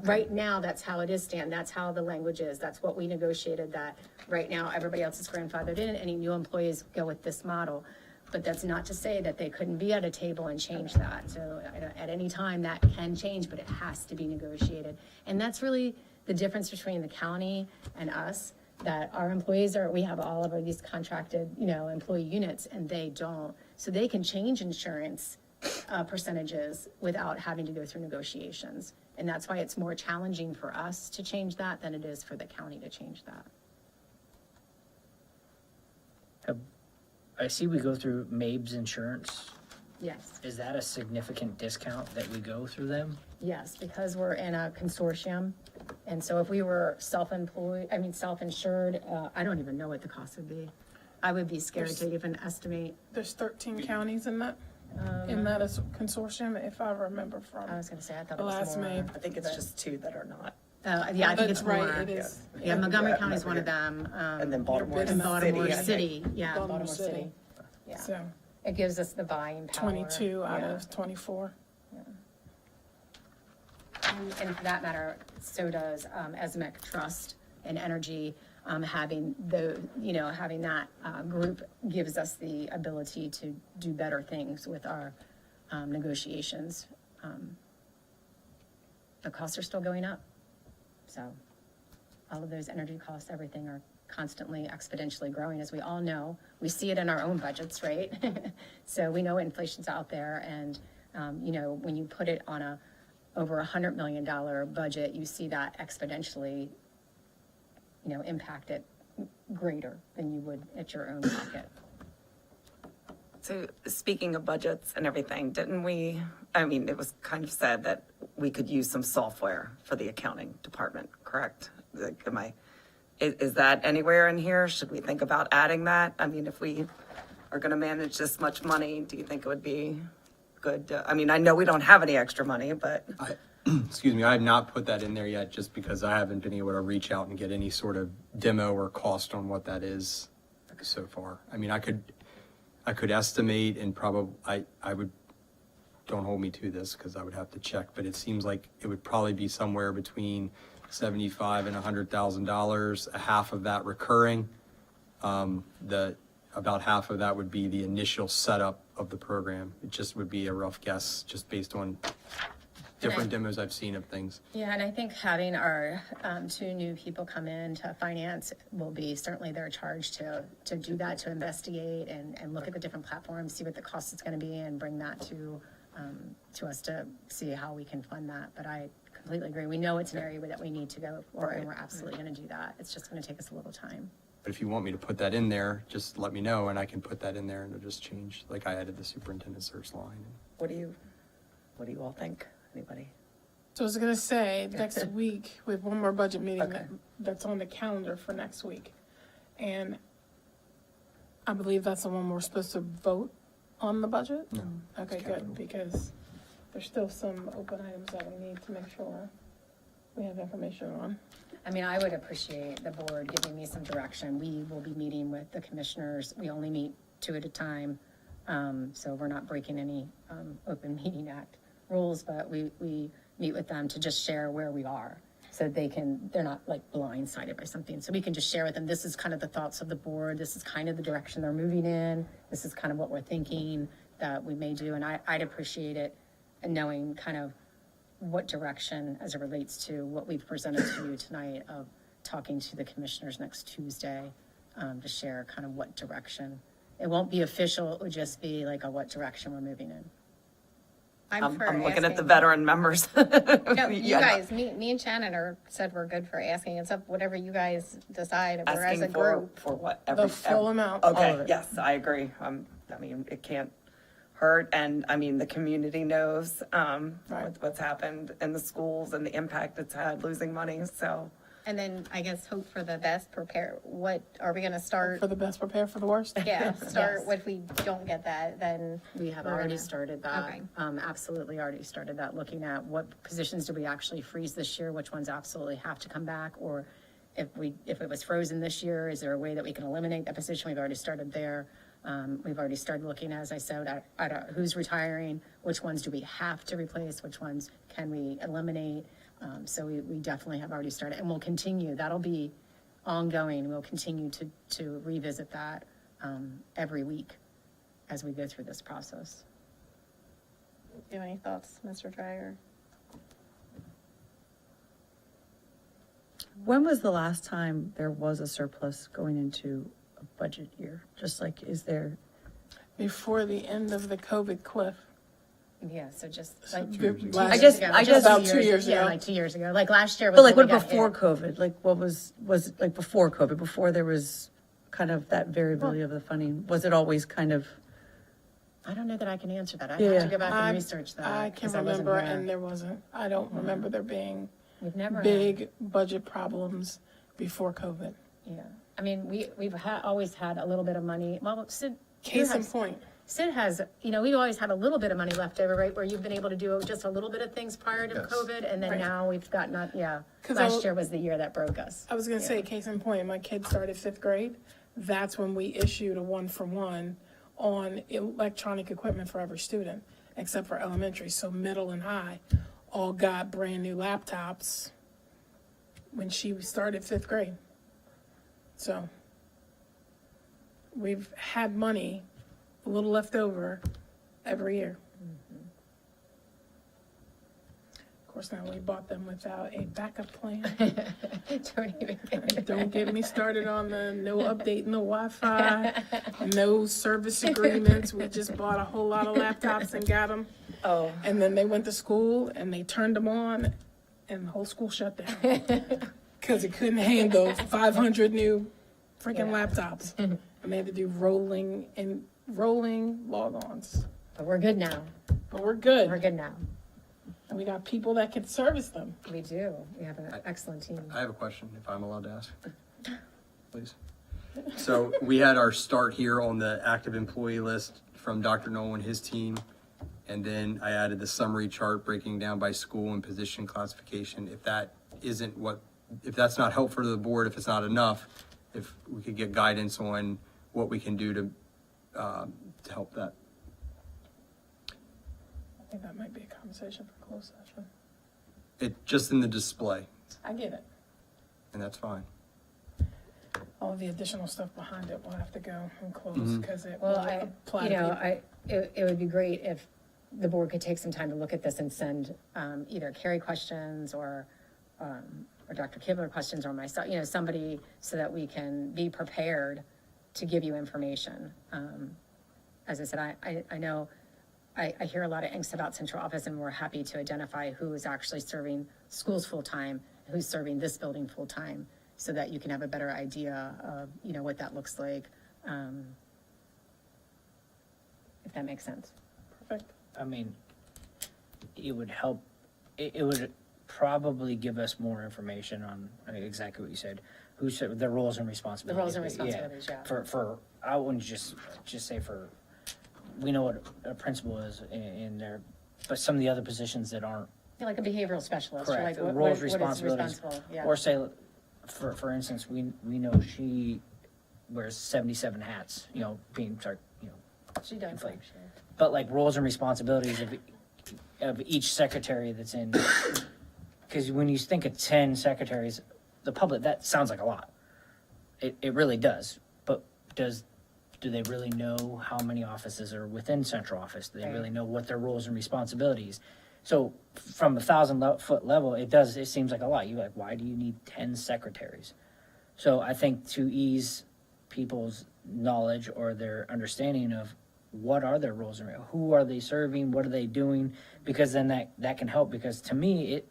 Right now, that's how it is, Stan, that's how the language is, that's what we negotiated, that right now, everybody else is grandfathered in, any new employees go with this model. But that's not to say that they couldn't be at a table and change that, so at any time, that can change, but it has to be negotiated. And that's really the difference between the county and us, that our employees we have all of these contracted, employee units, and they don't. So they can change insurance percentages without having to go through negotiations. And that's why it's more challenging for us to change that than it is for the county to change that. I see we go through MABE's insurance. Yes. Is that a significant discount that we go through them? Yes, because we're in a consortium. And so if we were self-insured, I don't even know what the cost would be. I would be scared to even estimate. There's 13 counties in that consortium, if I remember from I was gonna say, I thought the it was last more. MABE. I think it's just two that are not. Yeah, I think it's That's right, more. it is. Yeah, Montgomery County is one of them. And then Baltimore big And enough. Baltimore City, I think. City, yeah, Baltimore Baltimore City. City. Yeah, So it gives us the buying power. 22 out Yeah. of 24. And for that matter, so does ESMEC Trust and Energy. Having that group gives us the ability to do better things with our negotiations. The costs are still going up. So all of those energy costs, everything are constantly exponentially growing, as we all know. We see it in our own budgets, right? So we know inflation's out there, and when you put it on over $100 million budget, you see that exponentially, impact it greater than you would at your own pocket. So speaking of budgets and everything, it was kind of said that we could use some software for the accounting department, correct? Like, is that anywhere in here? Should we think about adding that? I mean, if we are gonna manage this much money, do you think it would be good? I know we don't have any extra money, but. Excuse me, I have not put that in there yet, just because I haven't been able to reach out and get any sort of demo or cost on what that is so far. I could estimate, and probably, I would, don't hold me to this because I would have to check, but it seems like it would probably be somewhere between $75,000 and $100,000, half of that recurring. About half of that would be the initial setup of the program. It just would be a rough guess, just based on different demos I've seen of things. Yeah, and I think having our two new people come in to finance will be certainly their charge to do that, to investigate and look at the different platforms, see what the cost is going to be, and bring that to us to see how we can fund that. But I completely agree. We know it's an area that we need to go for, and we're absolutely going to do that. It's just going to take us a little time. But if you want me to put that in there, just let me know, and I can put that in there, and it'll just change, like I added the superintendent search line. What do you all think? Anybody? So I was gonna say, next week, we have one more budget meeting Okay. that's on the calendar for next week. And I believe that's the one we're supposed to vote on the budget? No. Okay, it's capital. good, because there's still some open items that we need to make sure we have information on. I would appreciate the board giving me some direction. We will be meeting with the commissioners. We only meet 2 at a time. So we're not breaking any Open Meeting Act rules, but we meet with them to just share where we are, so they're not like blindsided by something. So we can just share with them, this is kind of the thoughts of the board, this is kind of the direction they're moving in, this is kind of what we're thinking that we may do, and I'd appreciate it, and knowing kind of what direction as it relates to what we've presented to you tonight, of talking to the commissioners next Tuesday, to share kind of what direction. It won't be official, it would just be like what direction we're moving in. I'm looking at the veteran members. No, you Yeah, guys, me and Shannon said we're good for asking. It's up whatever you guys decide. We're as a Asking for, group. for what? The full amount. Okay, yes, I agree. It can't hurt, and the community knows what's happened in the schools and the impact it's had, losing money, so. And then I guess hope for the best, prepare. What are we gonna start? For the best, prepare for the worst? Yeah, start. Yes. If we don't get that, then We have we're already gonna- started that. Okay. Absolutely already started that, looking at what positions do we actually freeze this year, which ones absolutely have to come back, or if it was frozen this year, is there a way that we can eliminate that position? We've already started there. We've already started looking, as I said, at who's retiring, which ones do we have to replace, which ones can we eliminate? So we definitely have already started, and we'll continue. That'll be ongoing. We'll continue to revisit that every week as we go through this process. Do you have any thoughts, Mr. Dreyer? When was the last time there was a surplus going into a budget year? Just like, is there, Before the end of the COVID cliff. Yeah, so just like. I guess- about 2 years Yeah, ago. like 2 years ago, like last year was but like when what we got before hit. COVID? Like what was like before COVID, before there was kind of that variability of the funding? Was it always kind of, I don't know that I can answer that. I Yeah. have to go back I- and research that. I can 'cause wasn't remember, here. and there wasn't. I don't remember there being We've never had- big budget problems before COVID. Yeah, I mean, we've always had a little bit of money. Well, Sid. Case in has- point. Sid has, we've always had a little bit of money left over, right, where you've been able to do just a little bit of things prior to Yes. COVID, and then Right. now we've got not, yeah. 'Cause Last year was the year that broke us. I was gonna say, case in point, my kid started 5th grade. That's when we issued a 1-for-1 on electronic equipment for every student, except for elementary. So middle and high all got brand new laptops when she started 5th grade. So we've had money, a little left over every year. Of course, now we bought them without a backup plan. Don't even get it. Don't get me started on the no updating the Wi-Fi, no service agreements. We just bought a whole lot of laptops and got them. Oh, And then they went to school and they turned them on and the whole school shut down. Because it couldn't handle 500 new freaking laptops. And they had to do rolling log-ons. But we're good now. But we're good. We're good now. And we got people that can service them. We do. We have an excellent team. I have a question, if I'm allowed to ask, please. So we had our start here on the active employee list from Dr. Noel and his team. And then I added the summary chart breaking down by school and position classification. If that isn't if that's not helpful to the board, if it's not enough, if we could get guidance on what we can do to help that. I think that might be a conversation for closed session. Just in the display, I get it. and that's fine. All the additional stuff behind it will have to go and close because it will Well, apply to people. it would be great if the board could take some time to look at this and send either Carrie questions or Dr. Kibler questions or myself, somebody so that we can be prepared to give you information. As I said, I know I hear a lot of angst about central office, and we're happy to identify who is actually serving schools full-time, who's serving this building full-time, so that you can have a better idea of, what that looks like, if that makes sense. Perfect. I mean, it would help, it would probably give us more information on exactly what you said, who should, their roles and responsibilities. The roles and responsibilities, yeah. For, I wouldn't just say we know what a principal is in there, but some of the other positions that aren't Yeah, like a behavioral specialist, or like correct, what roles, is responsibilities. responsible, yeah. Or say, for instance, we know she wears 77 hats, being, She does, inflate. actually. But like roles and responsibilities of each secretary that's in, because when you think of 10 secretaries, the public, that sounds like a lot. It really does, but do they really know how many offices are within central office? Do they really know what their roles and responsibilities? So from a 1,000-foot level, it seems like a lot. You're like, why do you need 10 secretaries? So I think to ease people's knowledge or their understanding of what are their roles and who are they serving, what are they doing, because then that can help. Because to me,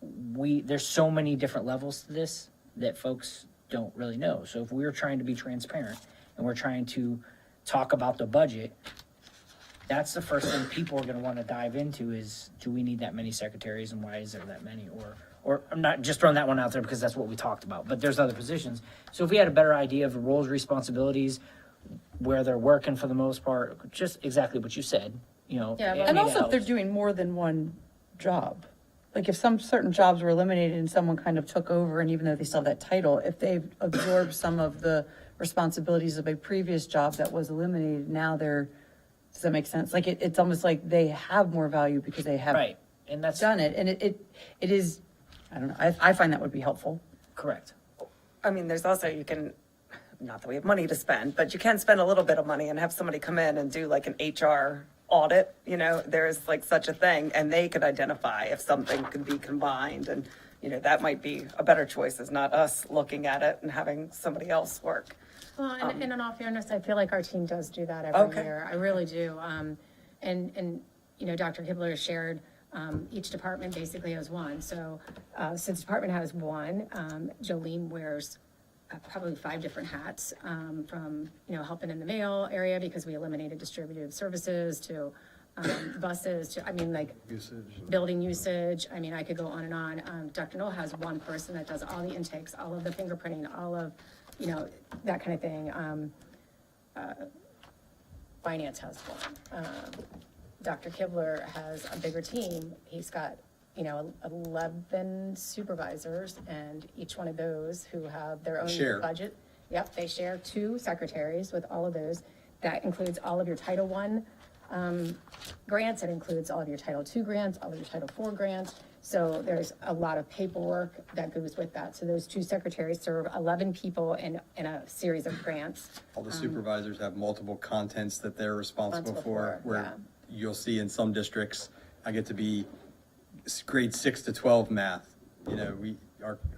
there's so many different levels to this that folks don't really know. So if we're trying to be transparent and we're trying to talk about the budget, that's the first thing people are going to want to dive into is, do we need that many secretaries and why is there that many? Or I'm not just throwing that one out there because that's what we talked about, but there's other positions. So if we had a better idea of the roles, responsibilities, where they're working for the most part, just exactly what you said, Yeah, but- and also if they're doing more than one job. Like if some certain jobs were eliminated and someone kind of took over, and even though they still have that title, if they've absorbed some of the responsibilities of a previous job that was eliminated, now does that make sense? Like it's almost like they have more value because they have Right. And that's done it, and it is, I don't know, I find that would be helpful. correct. I mean, there's also, you can, not that we have money to spend, but you can spend a little bit of money and have somebody come in and do like an HR audit, you know, there's like such a thing, and they could identify if something could be combined, and, you know, that might be a better choice, is not us looking at it and having somebody else work. Well, and in all fairness, I feel like our team does do that every Okay. year. I really do. And, you know, Dr. Kibler has shared, each department basically has one. So, since the department has one, Jolene wears probably 5 different hats, from, you know, helping in the mail area because we eliminated distributive services to, buses to, I mean, like, building usage. I mean, I could go on and on. Dr. Knoll has one person that does all the intakes, all of the fingerprinting, all of, you know, that kind of thing. Finance has one. Dr. Kibler has a bigger team. He's got, you know, 11 supervisors, and each one of those who have their own Share. budget. Yep, they share 2 secretaries with all of those. That includes all of your Title I grants. It includes all of your Title II grants, all of your Title IV grants. So there's a lot of paperwork that goes with that. So those 2 secretaries serve 11 people in a series of grants. All the supervisors have multiple contents that they're responsible Responsible for, for, where yeah. you'll see in some districts, I get to be grade 6 to 12 math. You know,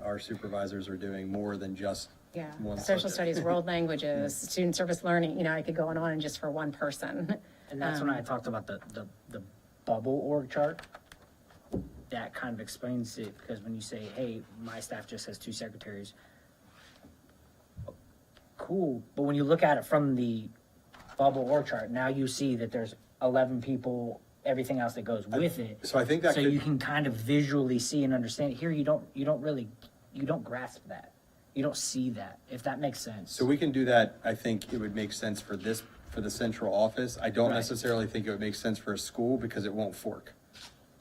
our supervisors are doing more than just Yeah, one social subject. studies, world languages, student service learning, you know, I could go on and just for one person. And that's when I talked about the bubble org chart. That kind of explains it, because when you say, hey, my staff just has 2 secretaries, cool, but when you look at it from the bubble org chart, now you see that there's 11 people, everything else that goes with it. So I think that So could- you can kind of visually see and understand. Here, you don't grasp that. You don't see that, if that makes sense. So we can do that. I think it would make sense for the central office. I don't Right. necessarily think it would make sense for a school because it won't fork.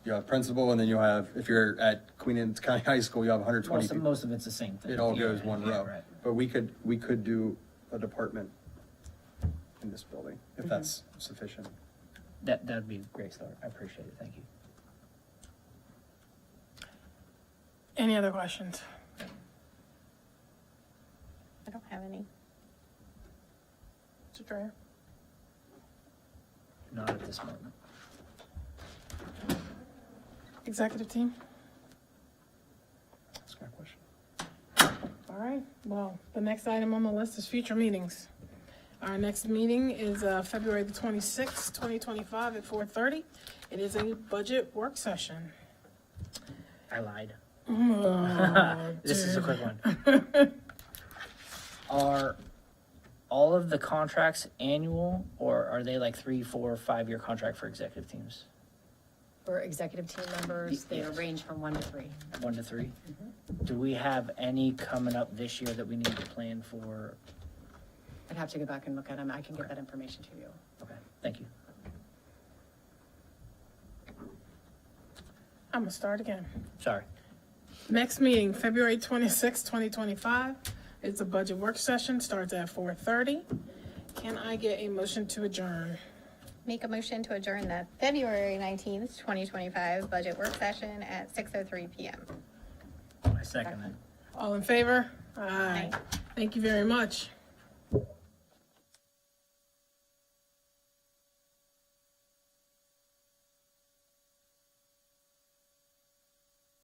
You have principal, and then you'll have, if you're at Queen Anne's County High School, you have 120 people. Most of it's the same thing. It all Yeah, goes one yeah, row. right. But we could do a department in this building, if that's sufficient. That'd be a great start. I appreciate it. Thank you. Any other questions? I don't have any. Mr. Dreyer? Not at this moment. Executive team? That's my question. All right, well, the next item on the list is future meetings. Our next meeting is February the 26th, 2025 at 4:30. It is a budget work session. I lied. Oh, This is a quick one. Are all of the contracts annual, or are they like 3, 4, 5-year contract for executive teams? For executive team members, they Yes. range from 1 to 3. 1 to 3? Do we have any coming up this year that we need to plan for? I'd have to go back and look at them. I can get that information to you. Okay, thank you. I'm gonna start again. Sorry. Next meeting, February 26th, 2025. It's a budget work session, starts at 4:30. Can I get a motion to adjourn? Make a motion to adjourn the February 19th, 2025 budget work session at 6:03 PM. I second it. All in favor? Aye. Thank you very much.